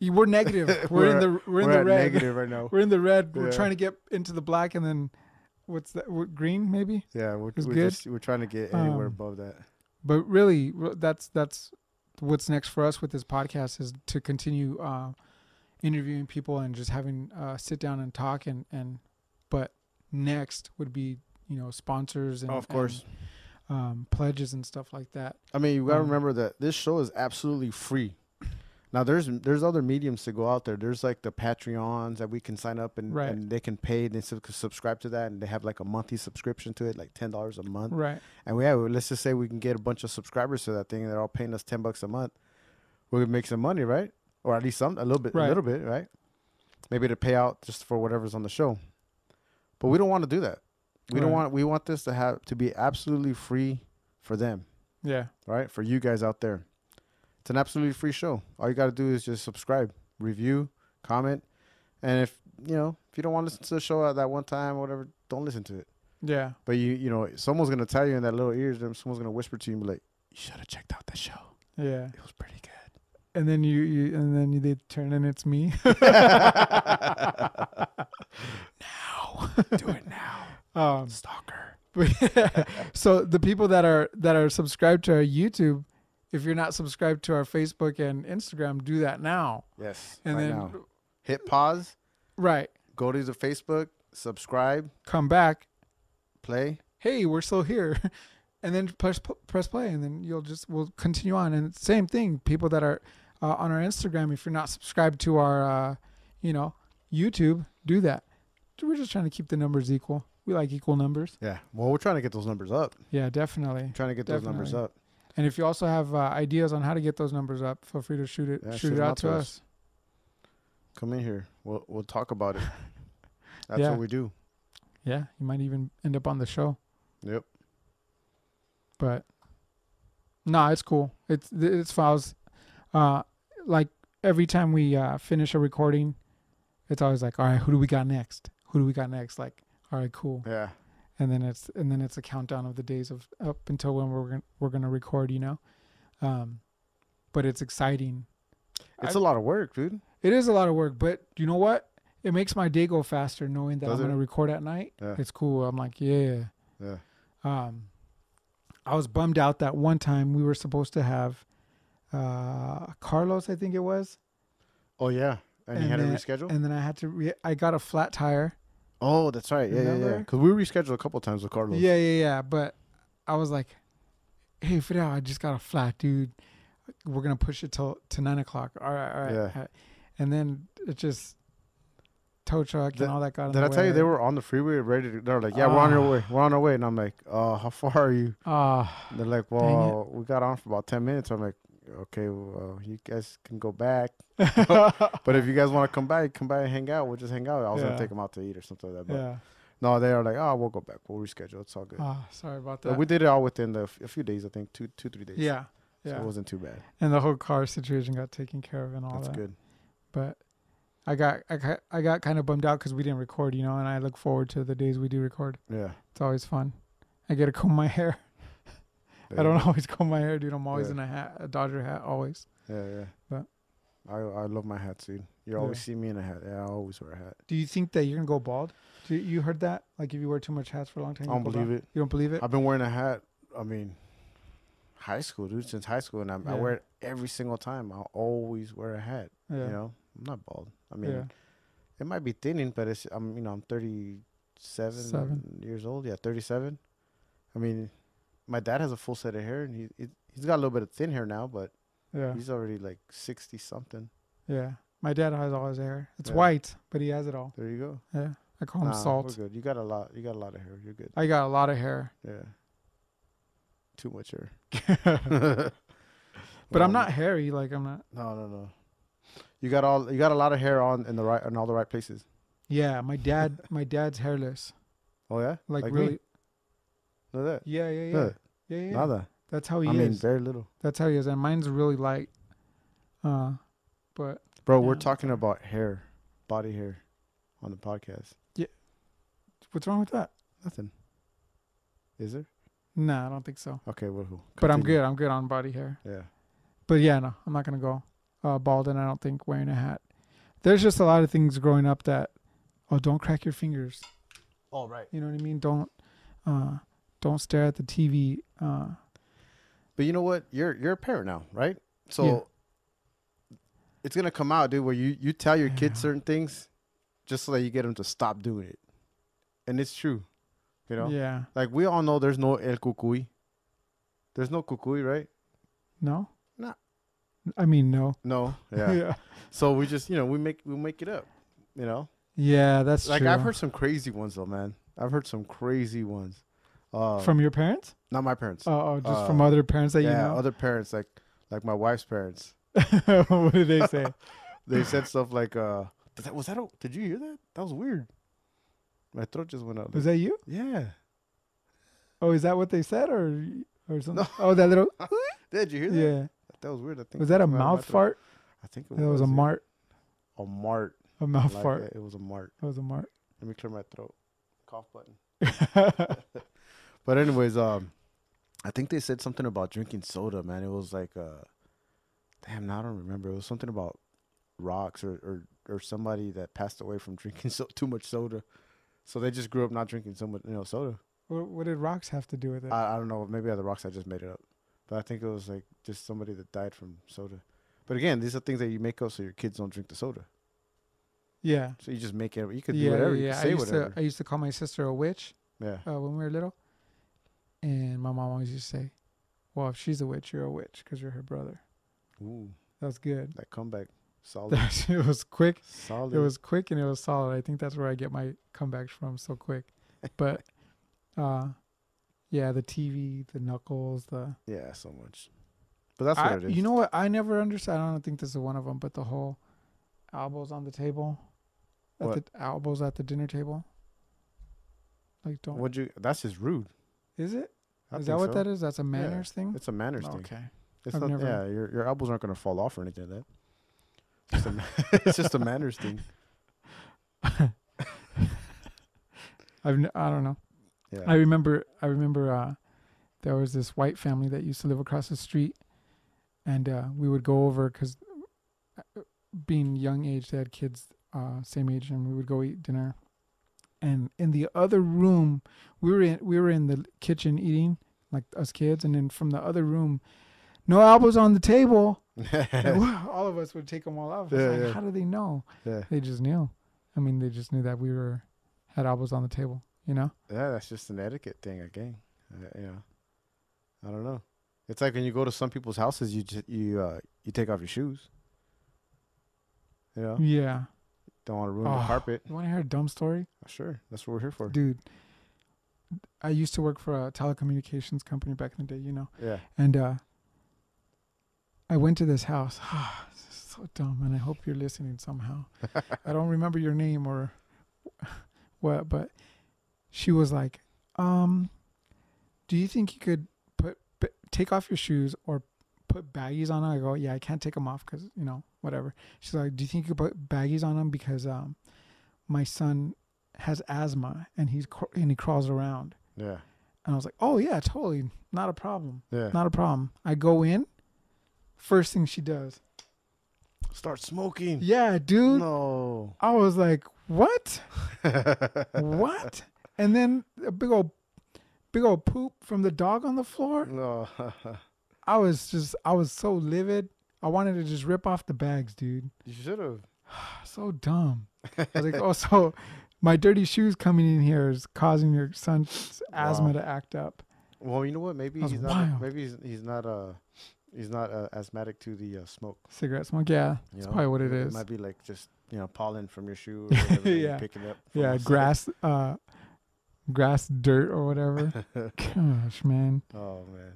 we're negative. We're in the at red. negative right now. We're in the red. We're Yeah. trying to get into the black, and then what's that? Green maybe. Yeah, we're good. we're trying to get anywhere Um, above that. But really, that's what's next for us with this podcast is to continue interviewing people and just having sit down and talk but next would be sponsors and Of course. and, pledges and stuff like that. I mean, you gotta remember that this show is absolutely free. Now there's other mediums to go out there. There's like the Patreons that we can sign up and they can pay. They subscribe to that, and they have like a monthly subscription to it, like $10 a month. Right. And let's just say we can get a bunch of subscribers to that thing, and they're all paying us $10 a month. We would make some money, right? Or at least a little bit, right? Maybe to pay out just for whatever's on the show. But we don't want to do that. We want this to be absolutely free for them. Yeah. Right? For you guys out there. It's an absolutely free show. All you got to do is just subscribe, review, comment. And if you don't want to listen to the show at that one time or whatever, don't listen to it. Yeah. But someone's going to tell you in that little ears, someone's going to whisper to you and be like, you should have checked out that show. Yeah. It was pretty good. And then they turn and it's me. Now. Do it now. Stalker. So the people that are subscribed to our YouTube, if you're not subscribed to our Facebook and Instagram, do that now. Yes. And then now. Hit pause. Right. Go to the Facebook, subscribe. Come back. Play. Hey, we're still here. And then press play, and then we'll continue on. And same thing, people that are on our Instagram, if you're not subscribed to our, YouTube, do that. We're just trying to keep the numbers equal. We like equal numbers. Yeah. Well, we're trying to get those numbers up. Yeah, definitely. Trying to get those numbers up. And if you also have ideas on how to get those numbers up, feel free to shoot it out to us. Come in here. We'll talk about it. That's what we do. Yeah, you might even end up on the show. Yep. But no, it's cool. It's files. Like every time we finish a recording, it's always like, all right, who do we got next? Like, all right, cool. Yeah. And then it's a countdown of the days of up until when we're gonna record, but it's exciting. It's a lot of work, dude. It is a lot of work, but you know what? It makes my day go faster knowing that I'm gonna record at night. Yeah. It's cool. I'm like, yeah. Yeah. I was bummed out that one time we were supposed to have Carlos, I think it was. Oh yeah, and you had to reschedule. And then I had to. I got a flat tire. Oh, that's right. Yeah. Because we rescheduled a couple times with Carlos. Yeah. But I was like, "Hey, Fiddy, I just got a flat, dude. We're gonna push it to 9 o'clock. All right. Yeah. And then it just tow truck and all that got in the way. Did I tell you they were on the freeway ready to? They're like, "Yeah, we're on your way. We're on our way." And I'm like, "How far are you?" They're like, "Well, we got on for about 10 minutes." I'm like, "Okay, well, you guys can go back, but if you guys want to come by and hang out. We'll just hang out." I was gonna take them out to eat or something like that. But no, they are like, "Oh, we'll go back. We'll reschedule. It's all good." Sorry about that. But we did it all within a few days. I think 2-3 days. Yeah. So it wasn't too bad. And the whole car situation got taken care of and all that. That's good. But I got kind of bummed out because we didn't record, and I look forward to the days we do record. Yeah. It's always fun. I get to comb my hair. I don't always comb my hair, dude. I'm always in a Dodger hat, always. Yeah. But I love my hats, dude. You always see me in a hat. Yeah, I always wear a hat. do you think that you're going to go bald? You heard that? Like if you wear too much hats for a long time? I don't believe it. You don't believe it? I've been wearing a hat, high school, dude, since high school. And I wear it every single time. I'll always wear a hat. Yeah. I'm not bald. It might be thinning, but I'm 37 years old. Yeah, 37. My dad has a full set of hair, and he's got a little bit of thin hair now, but he's already like 60 something. Yeah, my dad has all his hair. It's white, but he has it all. There you go. Yeah, I call him Salt. We're good. You got a lot of hair. You're good. I got a lot of hair. Yeah. Too much hair. But I'm not hairy. Like I'm not. No. You got a lot of hair in all the right places. Yeah, my dad's hairless. Oh yeah, like really. Me? Know that? Yeah. Nada. That's how he is. Very little. That's how he is, and mine's really light. But bro, we're talking about hair, body hair, on the podcast. Yeah. What's wrong with that? Nothing. Is there? Nah, I don't think so. Okay, well, cool. But I'm good. I'm good on body hair. Yeah. But yeah, no, I'm not gonna go bald, and I don't think wearing a hat. There's just a lot of things growing up that, don't crack your fingers. Oh right. You know what I mean? Don't stare at the TV. But you know what? You're a parent now, right? So it's gonna come out, dude, where you tell your kids certain things, just so that you get them to stop doing it, and it's true. Yeah. Like we all know, there's no el cucuy. There's no cucuy, right? No. I mean, no. No, yeah. Yeah. So we just, we make it up, you know. Yeah, that's Like true. I've heard some crazy ones though, man. I've heard some crazy ones. From your parents? Not my parents. Oh, just from other parents that you Yeah, know? other parents, like my wife's parents. What did they say? They said stuff like, did you hear that? That was weird. My throat just went out. Was that you? Yeah. Oh, is that what they said or something? No. Oh, that little. Did you hear that? Yeah. That was weird. I think Was that a came out of my mouth throat. fart? I think it That was. was a yeah. mart. A mart. A mouth Like fart. that. It was a mart. That was a mart. Let me clear my throat. Cough button. But anyways, I think they said something about drinking soda, man. It was like, damn, now I don't remember. It was something about rocks or somebody that passed away from drinking too much soda. So they just grew up not drinking so much, soda. What did rocks have to do with it? I don't know. Maybe the rocks, I just made it up. But I think it was like just somebody that died from soda. But again, these are things that you make up so your kids don't drink the soda. Yeah. So you just make it. You could do whatever. You could say whatever. I used to call my sister a witch Yeah. when we were little. And my mom always used to say, well, if she's a witch, you're a witch because you're her brother. Ooh, That was good. that comeback. Solid. It was quick. Solid. It was quick and it was solid. I think that's where I get my comebacks from so quick. But, yeah, the TV, the knuckles, Yeah, so much. But that's what it is. You know what? I never understood. I don't think this is one of them, but the whole elbows on the table. What? The elbows at the dinner table. Like, don't. That's just rude. Is it? I Is think that what so. that is? That's a manners thing? It's a manners thing. Okay. It's I've not. never- Yeah, your elbows aren't gonna fall off or anything like that. It's just a manners thing. I don't know. Yeah. I remember there was this white family that used to live across the street, and we would go over because being young age, they had kids same age, and we would go eat dinner. And in the other room, we were in the kitchen eating like us kids, and then from the other room, no elbows on the table. And all of us would take them all off. It's like, how do they know? Yeah. They just knew. I mean, they just knew that we had elbows on the table. You know? Yeah, that's just an etiquette thing again. I don't know. It's like when you go to some people's houses, you take off your shoes. You know? Yeah. Don't want to ruin the carpet. You want to hear a dumb story? Sure, that's what we're here for. Dude, I used to work for a telecommunications company back in the day, you know? Yeah. And I went to this house. This is so dumb, and I hope you're listening somehow. I don't remember your name or what, but she was like, do you think you could take off your shoes or put baggies on them? I go, yeah, I can't take them off because, whatever. She's like, do you think you could put baggies on them because my son has asthma and he crawls around? Yeah. And I was like, oh, yeah, totally. Not a problem. Yeah. Not a problem. I go in. First thing she does. Start smoking. Yeah, dude. No. I was like, what? What? And then a big old poop from the dog on the floor. No. I was so livid. I wanted to just rip off the bags, dude. You should have. So dumb. I was like, oh, so my dirty shoes coming in here is causing your son's asthma to act up. Well, you know what? Maybe That's he's wild. not. Maybe he's not asthmatic to the smoke. Cigarette smoke, yeah. That's probably what it is. It might be like just pollen from your shoe or whatever that you're picking up. Yeah, grass, dirt or whatever. Gosh, man. Oh man,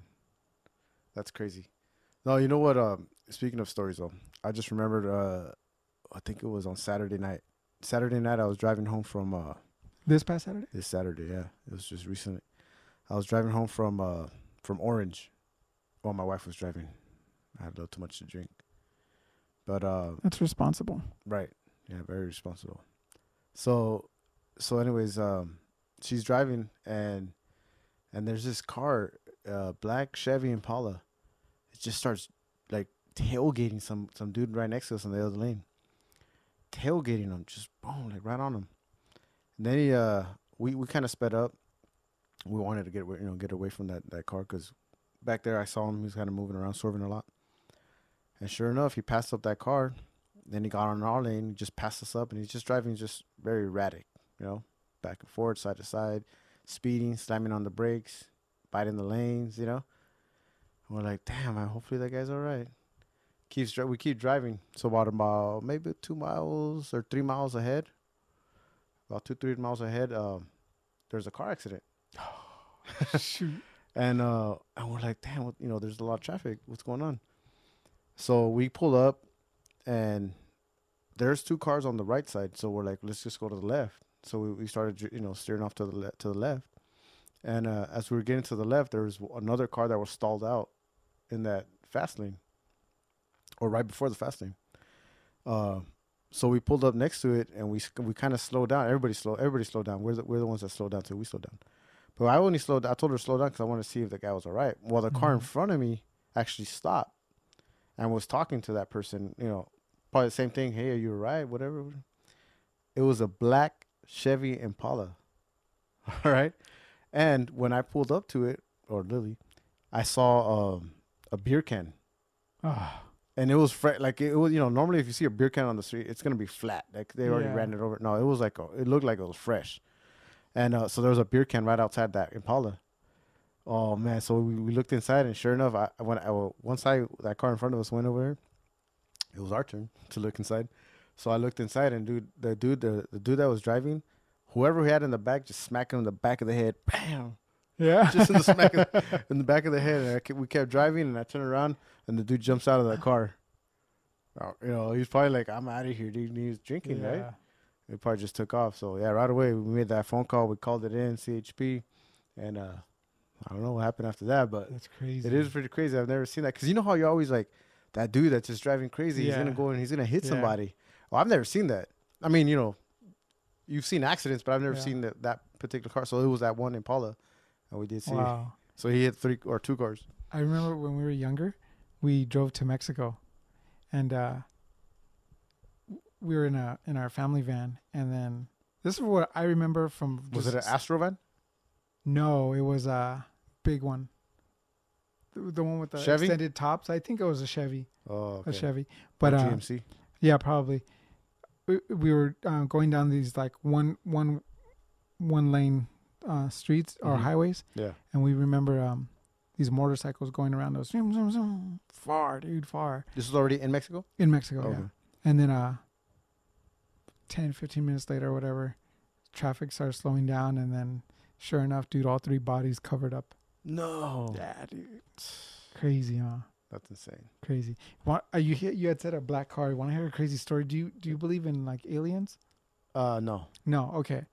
that's crazy. No, you know what? Speaking of stories, though, I just remembered. I think it was on Saturday night. Saturday night, I was driving home from. This past Saturday? This Saturday, yeah. It was just recently. I was driving home from Orange. Well, my wife was driving. I had a little too much to drink. But that's responsible. Right. Yeah, very responsible. So anyways, she's driving and there's this car, black Chevy Impala. It just starts like tailgating some dude right next to us on the other lane. Tailgating him, just boom, like right on him. And then we kind of sped up. We wanted to get away from that car because back there I saw him. He was kind of moving around, swerving a lot. And sure enough, he passed up that car. Then he got on our lane, just passed us up, and he's just driving just very erratic, back and forth, side to side, speeding, slamming on the brakes, biting the lanes, We're like, damn, hopefully that guy's all right. We keep driving. So about maybe 2 miles or 3 miles ahead, about 3 miles ahead, there's a car accident. Shoot. And we're like, damn, there's a lot of traffic. What's going on? So we pull up, and there's 2 cars on the right side. So we're like, let's just go to the left. So we started, steering off to the left. And as we were getting to the left, there was another car that was stalled out in that fast lane, or right before the fast lane. So we pulled up next to it, and we kind of slowed down. Everybody slowed down. We're the ones that slowed down too. We slowed down. But I only slowed. I told her to slow down because I wanted to see if the guy was all right. Well, the car in front of me actually stopped and was talking to that person. Probably the same thing. Hey, are you all right? Whatever. It was a black Chevy Impala. All right. And when I pulled up to it, or Lily, I saw a beer can. And it was like it was. Normally if you see a beer can on the street, it's gonna be flat. Like they already ran it over. No, it was like it looked like it was fresh. And so there was a beer can right outside that Impala. Oh man! So we looked inside, and sure enough, once that car in front of us went over there, it was our turn to look inside. So I looked inside, and the dude that was driving, whoever he had in the back, just smacked him in the back of the head. Bam! Yeah. Just in the back of the head. And we kept driving, and I turned around, and the dude jumps out of the car. He's probably like, "I'm out of here, dude." He was drinking, right? It probably just took off. So yeah, right away we made that phone call. We called it in CHP, and I don't know what happened after that, but That's crazy. it is pretty crazy. I've never seen that, because you know how you're always like, that dude that's just driving crazy. He's gonna go and he's gonna hit somebody. Well, I've never seen that. I mean, you've seen accidents, but I've never seen that particular car. So it was that one Impala, and we did see it. So he hit 2 cars. I remember when we were younger, we drove to Mexico, and we were in our family van, and then this is what I remember from. Was it an Astro van? No, it was a big one. The one with the Chevy? extended tops. I think it was a Chevy. Oh, okay. A Chevy, but GMC. Yeah, probably. We were going down these like one lane streets or highways. Yeah. And we remember these motorcycles going around those zoom, zoom, zoom, far. This was already in Mexico? In Mexico, yeah. And then 10, 15 minutes later or whatever, traffic started slowing down, and then sure enough, dude, all 3 bodies covered up. No. Yeah, dude. Crazy, huh? That's insane. Crazy. You had said a black car. You want to hear a crazy story? Do you believe in like aliens? No. No. Okay.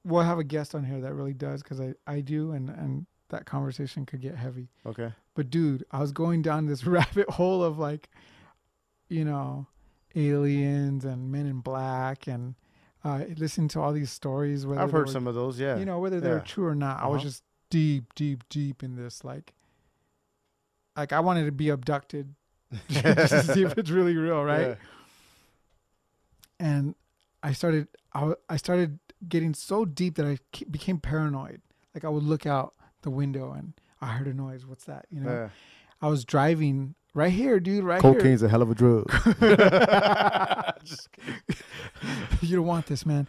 We'll have a guest on here that really does, because I do, and that conversation could get heavy. Okay. But dude, I was going down this rabbit hole of like, aliens and Men in Black, and listening to all these stories. I've heard some of those. Yeah. Whether they're true or not. I was just deep in this like I wanted to be abducted just to see if it's really real, right? Yeah. And I started getting so deep that I became paranoid. Like I would look out the window and I heard a noise. What's that? Yeah. I was driving right here, dude. Right here. Cocaine's a hell of a drug. Just kidding. You don't want this, man.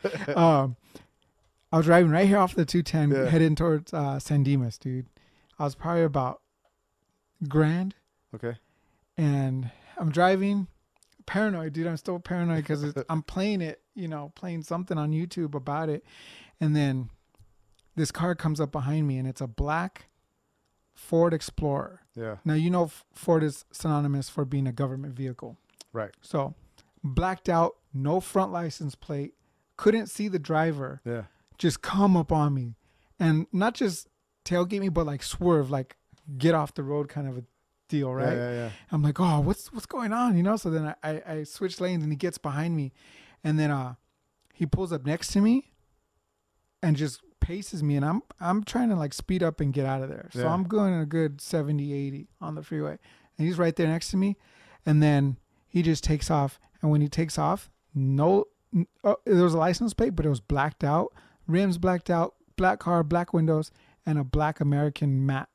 I was driving right here off the 210, heading towards San Dimas, dude. I was probably about grand. Okay. And I'm driving, paranoid, dude. I'm still paranoid because I'm playing it, playing something on YouTube about it. And then this car comes up behind me, and it's a black Ford Explorer. Yeah. Now, Ford is synonymous for being a government vehicle. Right. So blacked out, no front license plate, couldn't see the driver. Yeah. Just come up on me, and not just tailgate me, but like swerve, like get off the road kind of a deal, right? Yeah. I'm like, oh, what's going on? So then I switch lanes, and he gets behind me, and then he pulls up next to me and just paces me, and I'm trying to like speed up and get out of there. So I'm going a good 70, 80 on the freeway, and he's right there next to me, and then he just takes off. And when he takes off, there was a license plate, but it was blacked out, rims blacked out, black car, black windows, and a black American matte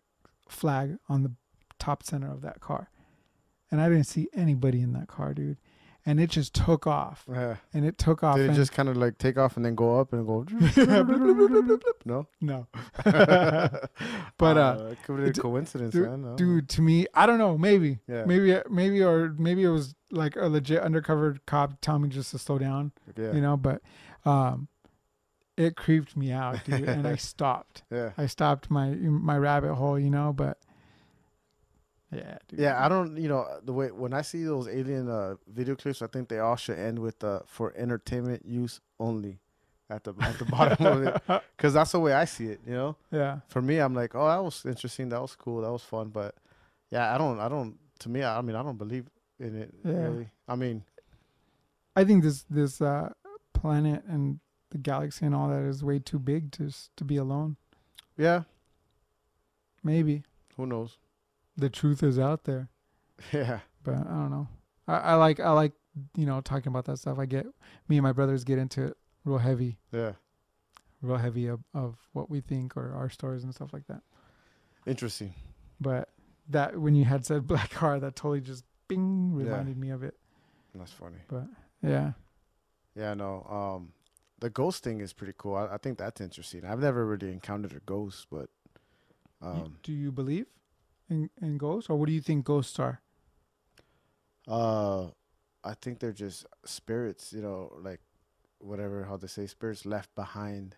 flag on the top center of that car. And I didn't see anybody in that car, dude. and it just took off. Yeah. And it took off. Did it and just kind of like take off and then go up and go? No. No. But it could be a coincidence, man. No. dude, to me, I don't know. Maybe, Yeah. maybe it was like a legit undercover cop telling me just to slow down. Yeah. You know, but it creeped me out, dude, and I stopped. Yeah. I stopped my rabbit hole, you know, but yeah, dude. Yeah, I don't, the way when I see those alien video clips, I think they all should end with for entertainment use only at the bottom of it, because that's the way I see it, Yeah. For me, I'm like, oh, that was interesting, that was cool, that was fun, but yeah, I don't. To me, I mean, I don't believe in it really. I mean, I think this planet and the galaxy and all that is way too big to be alone. Yeah. Maybe. Who knows? The truth is out there. Yeah. But I don't know. I like talking about that stuff. Me and my brothers get into it real heavy. Yeah. Real heavy of what we think or our stories and stuff like that. Interesting. But that when you had said black car, that totally just bing reminded me of it. That's funny. But yeah. Yeah, no. The ghost thing is pretty cool. I think that's interesting. I've never really encountered a ghost, but do you believe in ghosts, or what do you think ghosts are? I think they're just spirits, like whatever, how they say, spirits left behind.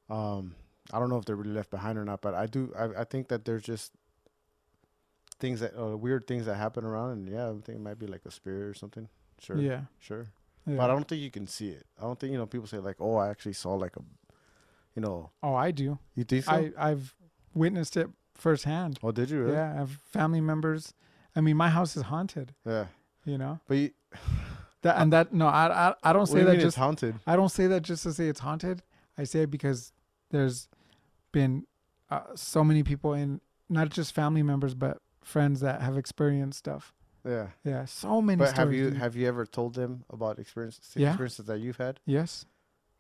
I don't know if they're really left behind or not, but I think that there's just things weird things that happen around, and yeah, I think it might be like a spirit or something. Sure. Yeah. Sure. Yeah. But I don't think you can see it. I don't think, people say like, oh, I actually saw like Oh, I do. You think so? I've witnessed it firsthand. Oh, did you really? Yeah, I have family members. I mean, my house is haunted. Yeah. But I don't What say do you that mean just it's haunted. I don't say that just to say it's haunted. I say it because there's been so many people, and not just family members, but friends that have experienced stuff. Yeah. Yeah, so many But stories. have you ever told them about experiences that you've had? Yes.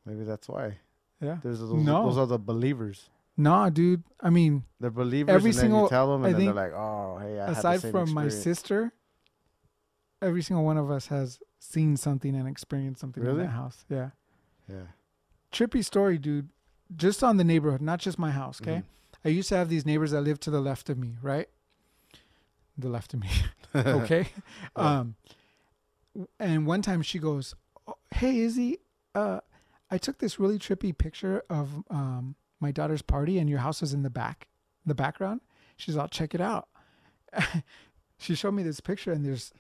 Maybe that's why. Yeah. Those are the believers. No, dude. I mean, They're believers, every and single, then you tell them, and I then think, they're like, "Oh, hey, I had the aside same from my experience." sister, every single one of us has seen something and experienced something in Really? that house. Yeah. Yeah. Trippy story, dude. Just on the neighborhood, not just my house. Okay. Mm-hmm. I used to have these neighbors that lived to the left of me, right? The left of me. Okay. Yeah. And one time she goes, "Oh, hey, Izzy, I took this really trippy picture of my daughter's party, and your house is in the background." She's all, "Check it out." She showed me this picture, and there's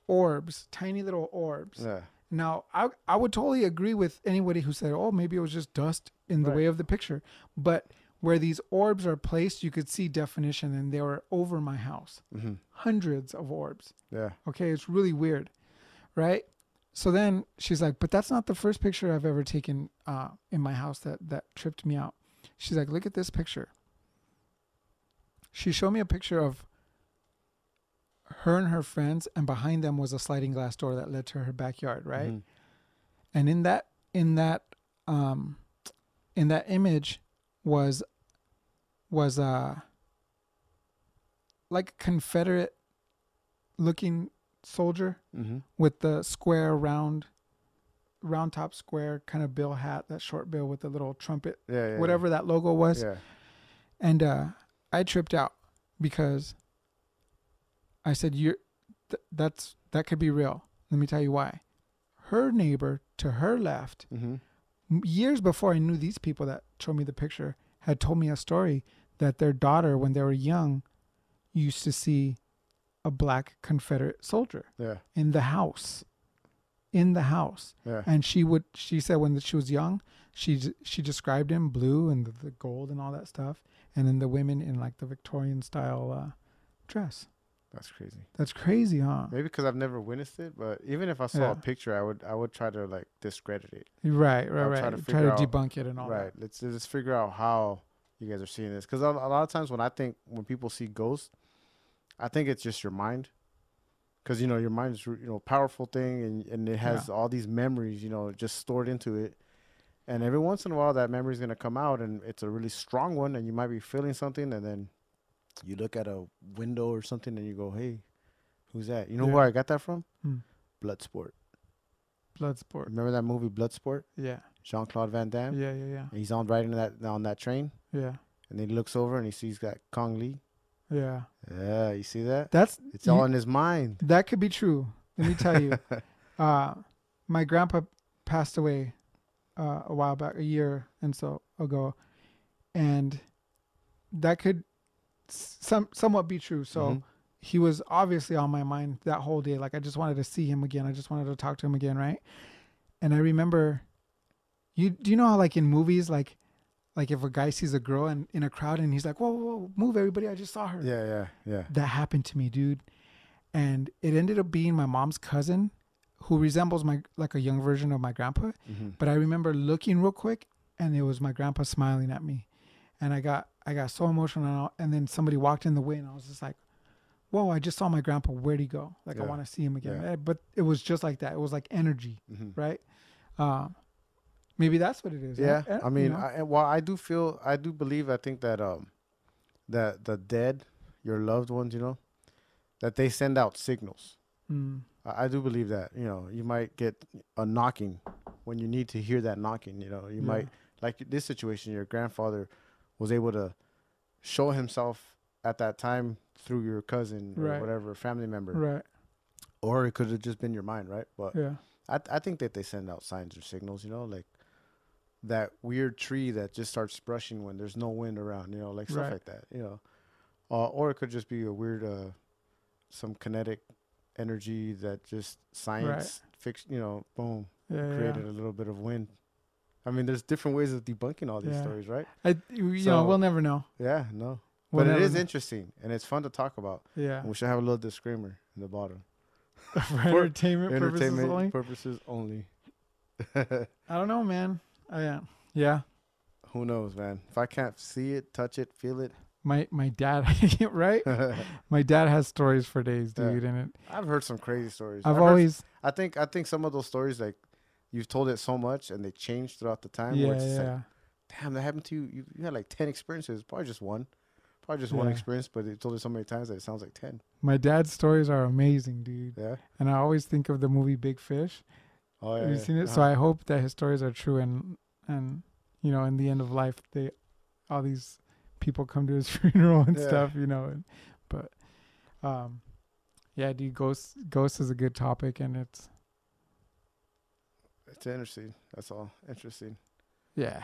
orbs, tiny little orbs. Yeah. Now, I would totally agree with anybody who said, oh, maybe it was just dust in the way of the picture. But where these orbs are placed, you could see definition, and they were over my house. Mm-hmm. Hundreds of orbs. Yeah. Okay, it's really weird, right? So then she's like, but that's not the first picture I've ever taken in my house that tripped me out. She's like, look at this picture. She showed me a picture of her and her friends, and behind them was a sliding glass door that led to her backyard, right? Mm-hmm. And in that image was like a Confederate looking soldier with the square round top square kind of bill hat, that short bill with the little trumpet, whatever that logo was. Yeah. And I tripped out because I said, that could be real. Let me tell you why. Her neighbor to her left, years before I knew these people that showed me the picture, had told me a story that their daughter, when they were young, used to see a black Confederate soldier in the house. Yeah. And she said when she was young, she described him blue and the gold and all that stuff, and then the women in like the Victorian style dress. That's crazy. That's crazy, huh? Maybe because I've never witnessed it, but even if I saw a picture, I would try to like discredit it. Right. Try to debunk it and all that. Right. Let's figure out how you guys are seeing this, because a lot of times when people see ghosts, I think it's just your mind, because your mind is powerful thing, and it has all these memories just stored into it, and every once in a while that memory is gonna come out, and it's a really strong one, and you might be feeling something, and then you look at a window or something and you go, hey, who's that? You know where I got that from? Bloodsport. Bloodsport. Remember that movie Bloodsport? Yeah. Jean-Claude Van Damme. Yeah. Yeah. And he's on riding on that train, Yeah. and then he looks over and he sees that Kong Lee. Yeah. Yeah, you see that? That's It's all in his mind. That could be true. Let me tell you. My grandpa passed away a while back, a year and so ago, and that could somewhat be true. So he was obviously on my mind that whole day. Like I just wanted to see him again. I just wanted to talk to him again, right? And I remember, do you know how like in movies, like if a guy sees a girl in a crowd and he's like, whoa, whoa, move everybody, I just saw her. Yeah. That happened to me, dude. And it ended up being my mom's cousin, who resembles like a young version of my grandpa. But I remember looking real quick, and it was my grandpa smiling at me, and I got so emotional. And then somebody walked in the way, and I was just like, "Whoa! I just saw my grandpa. Where'd he go? Like I want to see him again." Yeah. But it was just like that. It was like energy, right? Maybe that's what it is. Yeah, right? I mean, I think that that the dead, your loved ones, that they send out signals. I do believe that, you might get a knocking when you need to hear that knocking, you might, like this situation, your grandfather was able to show himself at that time through your cousin or whatever, family member. Right. Or it could have just been your mind, right? But yeah. I think that they send out signs or signals, like that weird tree that just starts brushing when there's no wind around, like stuff like that, or it could just be a weird, some kinetic energy that just science fixed, boom, created a little bit of wind. I mean, there's different ways of debunking all these stories, right? We'll never know. Yeah, no. We'll but it is interesting, and it's fun to talk about. Yeah. And we should have a little disclaimer in the bottom. For entertainment purposes only. I don't know, man. Yeah. Who knows, man? If I can't see it, touch it, feel it. My dad, right? My dad has stories for days, dude. And I've heard some crazy stories. I think some of those stories, like you've told it so much and they change throughout the time. Yeah, where it's just like, damn, that happened to you. You had like 10 experiences. Probably just one experience, but they told it so many times that it sounds like 10. My dad's stories are amazing, dude. Yeah. And I always think of the movie Big Fish. Oh yeah. Have you seen it? So I hope that his stories are true, and in the end of life, all these people come to his funeral and stuff, but dude, ghost is a good topic, and it's interesting. That's all interesting. Yeah.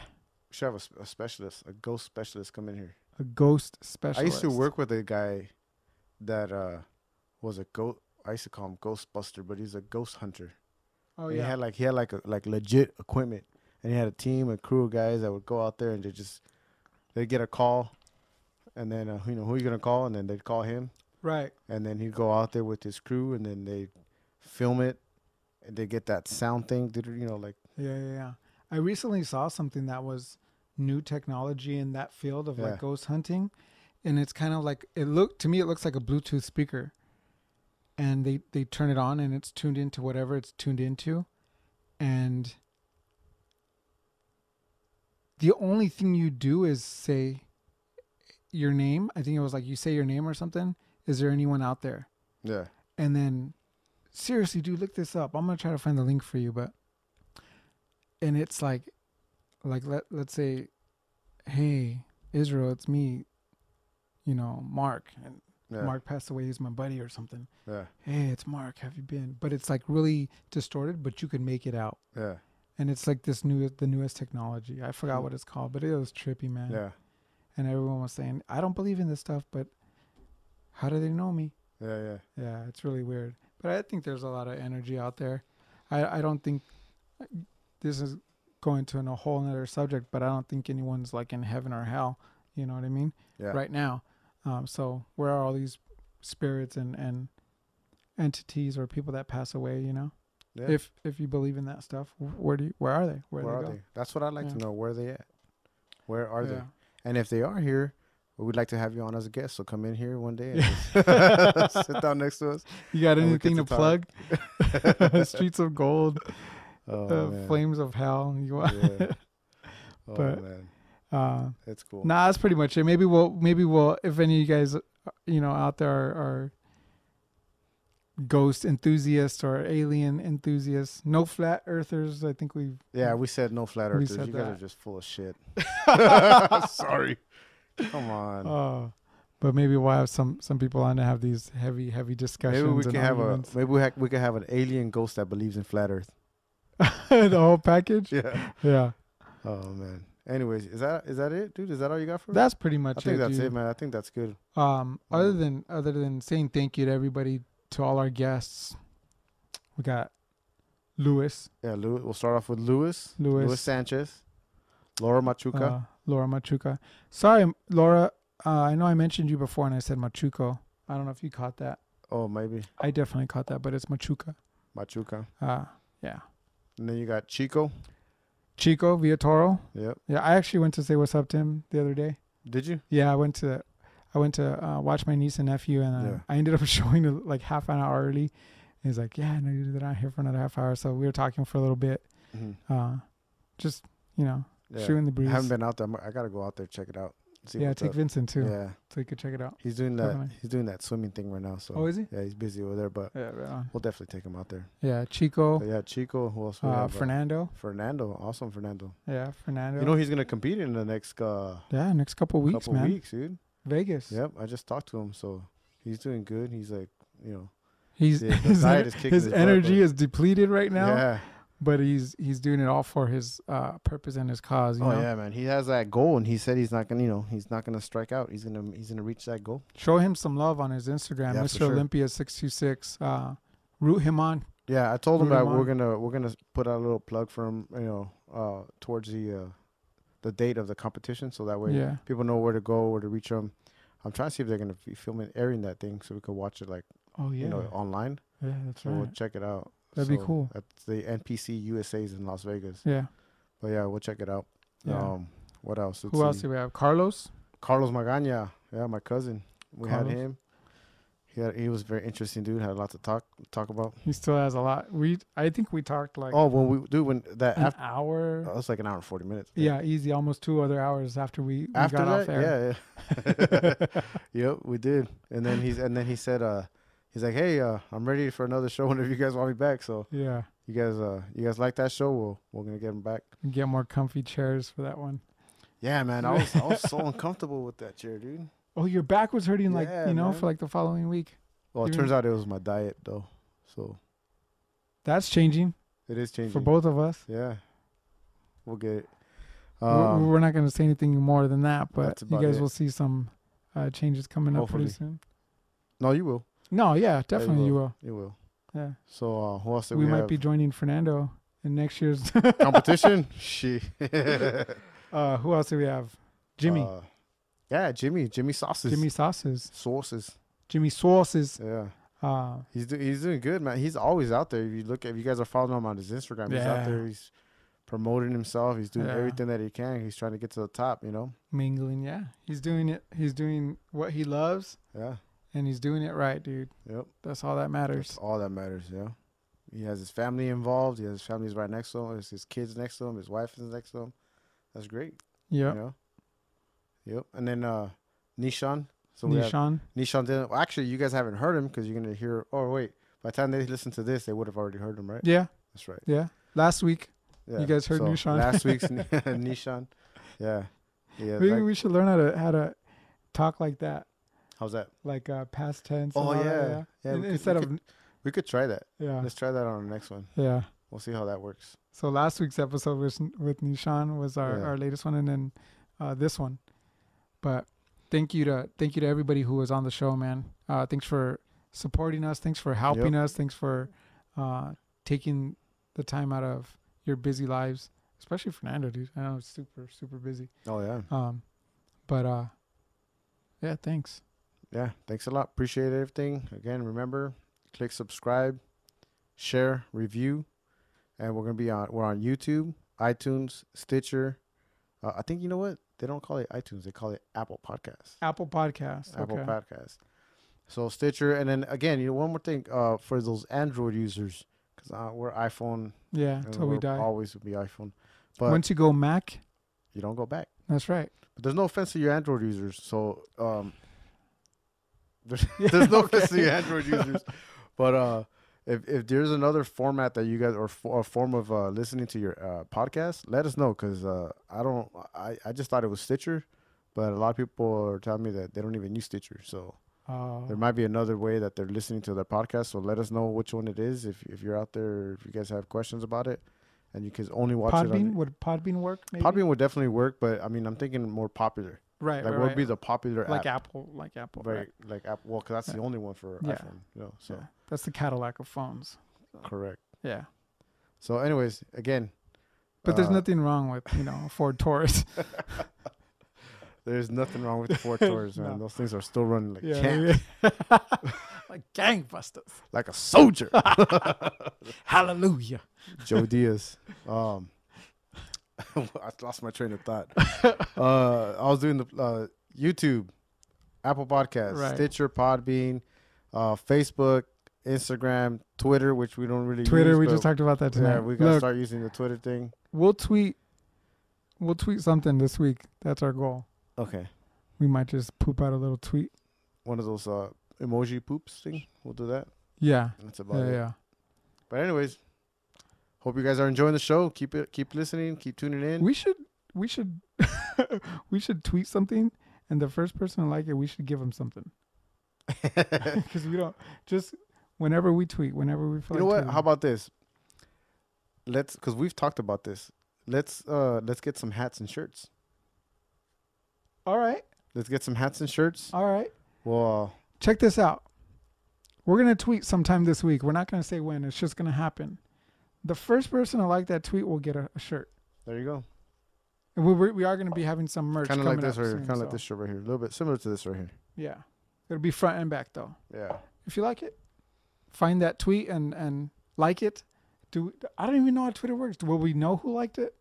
We should have a specialist, a ghost specialist come in here. A ghost specialist. I used to work with a guy that was a ghost. I used to call him Ghostbuster, but he's a ghost hunter. Oh and yeah. He had like legit equipment, and he had a team, a crew of guys that would go out there and they'd get a call, and then who you gonna call, and then they'd call him. Right. And then he'd go out there with his crew, and then they film it, and they get that sound thing, like. Yeah. I recently saw something that was new technology in that field of like ghost hunting, and it's kind of like it looks like a Bluetooth speaker, and they turn it on and it's tuned into whatever it's tuned into, and the only thing you do is say your name. I think it was like you say your name or something. Is there anyone out there? Yeah. And then, seriously, dude, look this up. I'm gonna try to find the link for you, and it's like let's say, hey, Israel, it's me, Mark, and Mark passed away. He's my buddy or something. Yeah. Hey, it's Mark. Have you been? But it's like really distorted, but you can make it out. Yeah. And it's like the newest technology. I forgot what it's called, but it was trippy, man. Yeah. And everyone was saying, I don't believe in this stuff, but how do they know me? Yeah. Yeah, it's really weird. But I think there's a lot of energy out there. I don't think this is going to a whole nother subject, but I don't think anyone's like in heaven or hell. You know what I mean? Yeah. Right now. So where are all these spirits and entities or people that pass away, Yeah. If you believe in that stuff, where are they? Where are they? That's what I'd like to know. Where are they at? Where are they? And if they are here, we'd like to have you on as a guest. So come in here one day and sit down next to us. You got anything to plug? Streets of Gold, Flames of Hell. But man, it's cool. Nah, that's pretty much it. Maybe we'll if any of you guys, out there are ghost enthusiasts or alien enthusiasts. No flat earthers. I think we said no flat We earthers. said You guys that. are just full of shit. Sorry. Come on. But maybe we'll have some people on to have these heavy discussions. Maybe we and can have arguments. we can have an alien ghost that believes in flat Earth. The whole package. Yeah. Yeah. Oh man. Anyways, is that it, dude? Is that all you got for me? That's pretty much I think that's dude. it, man. I think that's good. Other than saying thank you to everybody, to all our guests, we got Louis. Yeah, Louis. We'll start off with Louis Sanchez, Laura Machuca. Laura Machuca. Sorry, Laura. I know I mentioned you before and I said Machuco. I don't know if you caught that. Oh, maybe I definitely caught that, but it's Machuca. Yeah. And then you got Chico. Chico Villatoro. Yep. Yeah, I actually went to say what's up to him the other day. Did you? Yeah, I went to watch my niece and nephew, and I ended up showing like half an hour early. And he's like, "Yeah, no, they're not here for another half hour." So we were talking for a little bit, just shooting the breeze. I haven't been out there. I gotta go out there check it out. Yeah, take Vincent too. Yeah, so you could check it out. He's doing that. Definitely. He's doing that swimming thing right now. So. Oh, is he? Yeah, he's busy over there, but we'll definitely take him out there. Yeah, Chico. But yeah, Chico. Who else? We have? Fernando. Awesome Fernando. Yeah, Fernando. You know he's gonna compete in the next. Next couple weeks, man. Dude. Vegas. Yep, I just talked to him, so he's doing good. He's like, his energy is depleted right now. Yeah. But he's doing it all for his purpose and his cause. You know? Yeah, man. He has that goal, and he said he's not gonna strike out. He's gonna reach that goal. Show him some love on his Instagram, Mr. Olympia 626. Root him on. Yeah, I told him that we're gonna put out a little plug for him. Towards the date of the competition, so that way people know where to go, where to reach him. I'm trying to see if they're gonna be airing that thing, so we could watch it online. Yeah, that's right. We'll check it out. That'd be cool. That's the NPC USA's in Las Vegas. Yeah. But yeah, we'll check it out. Yeah. What else? Who else do we have? Carlos Magaña. Yeah, my cousin. We Carlos. had him. He was a very interesting dude. Had a lot to talk about. He still has a lot. I think we talked like an hour. That was like an hour and 40 minutes. Yeah, easy. Almost 2 other hours after we got off air. Yeah. Yep, we did. And then he said he's like, hey, I'm ready for another show whenever you guys want me back. So yeah, you guys like that show? We're gonna get him back. Get more comfy chairs for that one. Yeah, man, I was so uncomfortable with that chair, dude. Oh, your back was hurting, for like the following week. Well, it turns out it was my diet though. So that's changing. It is changing for both of us. Yeah, we'll get it. We're not going to say anything more than that, but you guys will see some changes coming up pretty soon. No, you will. No, yeah, definitely you will. You will. Yeah. So who else? We might be joining Fernando in next year's competition. Who else do we have? Jimmy. Jimmy Sauces. Jimmy Sauces. Yeah. He's doing good, man. He's always out there. If you guys are following him on his Instagram, he's out there. He's promoting himself. He's doing everything that he can. He's trying to get to the top, Mingling, yeah. He's doing it. He's doing what he loves. Yeah. And he's doing it right, dude. Yep. That's all that matters. That's all that matters, yeah. He has his family involved. He has his family's right next to him. There's his kids next to him. His wife is next to him. That's great. Yeah. Yep. And then Nishan. So Nishan didn't. Well, actually, you guys haven't heard him because you're gonna hear. Oh wait, by the time they listen to this, they would have already heard him, right? Yeah. That's right. Yeah. Last week, you guys heard Nishan. Last week's Nishan. Yeah. Yeah. Maybe we should learn how to talk like that. How's that? Like past tense. Oh yeah. Yeah. We could try that. Yeah. Let's try that on the next one. Yeah. We'll see how that works. So last week's episode with Nishan was our latest one, and then this one. But thank you to everybody who was on the show, man. Thanks for supporting us. Thanks for helping us. Thanks for taking the time out of your busy lives, especially Fernando, dude. I know it's super, super busy. Oh yeah. But yeah, thanks. Yeah, thanks a lot. Appreciate everything. Again, remember, click subscribe, share, review, and we're on YouTube, iTunes, Stitcher. I think, you know what? They don't call it iTunes. They call it Apple Podcasts. Apple Podcasts. So Stitcher, and then again, one more thing for those Android users, because we're iPhone. Yeah, until we die. Always will be iPhone. But once you go Mac, you don't go back. That's right. But there's no offense to your Android users. So there's no offense to your Android users. But if there's another format that you guys or a form of listening to your podcast, let us know because I just thought it was Stitcher, but a lot of people are telling me that they don't even use Stitcher. So there might be another way that they're listening to their podcast. So let us know which one it is if you're out there, if you guys have questions about it, and you can only watch it Podbean? on. Would Podbean work? Maybe? Podbean would definitely work, but I mean I'm thinking more popular. Right. Like right, what would right. be the popular like app? Apple? Like Apple. Right, Right. like Apple. Well, because that's the only one for Yeah. iPhone. You know, so Yeah. That's the Cadillac of phones. correct. Yeah. So, anyways, again, But there's nothing wrong with a Ford Taurus. there's nothing wrong with the Ford Taurus, man. No. Those things are still running like yeah. champs, like gangbusters. like a soldier. Hallelujah. Joe Diaz. I lost my train of thought. I was doing the YouTube, Apple Podcasts, Right. Stitcher, Podbean, Facebook, Instagram, Twitter, which we don't really Twitter, use. we but just talked about that tonight. yeah, we gotta Look, start using the Twitter thing. we'll tweet something this week. That's our goal. Okay, We might just poop out a little tweet. one of those emoji poops thing. We'll do that. Yeah. That's about Yeah, it. yeah. But anyways, hope you guys are enjoying the show. Keep listening, keep tuning in. We should we should tweet something, and the first person to like it, we should give them something. Because we don't just whenever we tweet, whenever we feel You know like what? How about this? Because we've talked about this. Let's get some hats and shirts. All right. Let's get some hats and shirts. All right. Well, Check this out. We're going to tweet sometime this week. We're not going to say when. It's just going to happen. The first person to like that tweet will get a shirt. there you go. And we are going to be having some merch Kind of coming like this up right here. soon, Kind of like so, this shirt right here. A little bit similar to this right here. Yeah. It'll be front and back, though. Yeah. If you like it, find that tweet and like it. I don't even know how Twitter works. Will we know who liked it?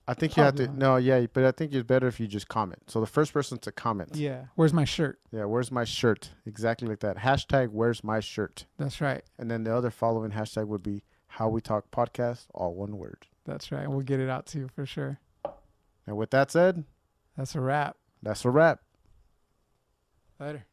I think you have Probably to. not. No, yeah, but I think it's better if you just comment. So the first person to comment. Yeah. Where's my shirt? Yeah. Where's my shirt? Exactly like that. Hashtag Where's my shirt? That's right. And then the other following hashtag would be How We Talk Podcast, all one word. That's right. We'll get it out to you for sure. And with that said, That's a wrap. that's a wrap. Later.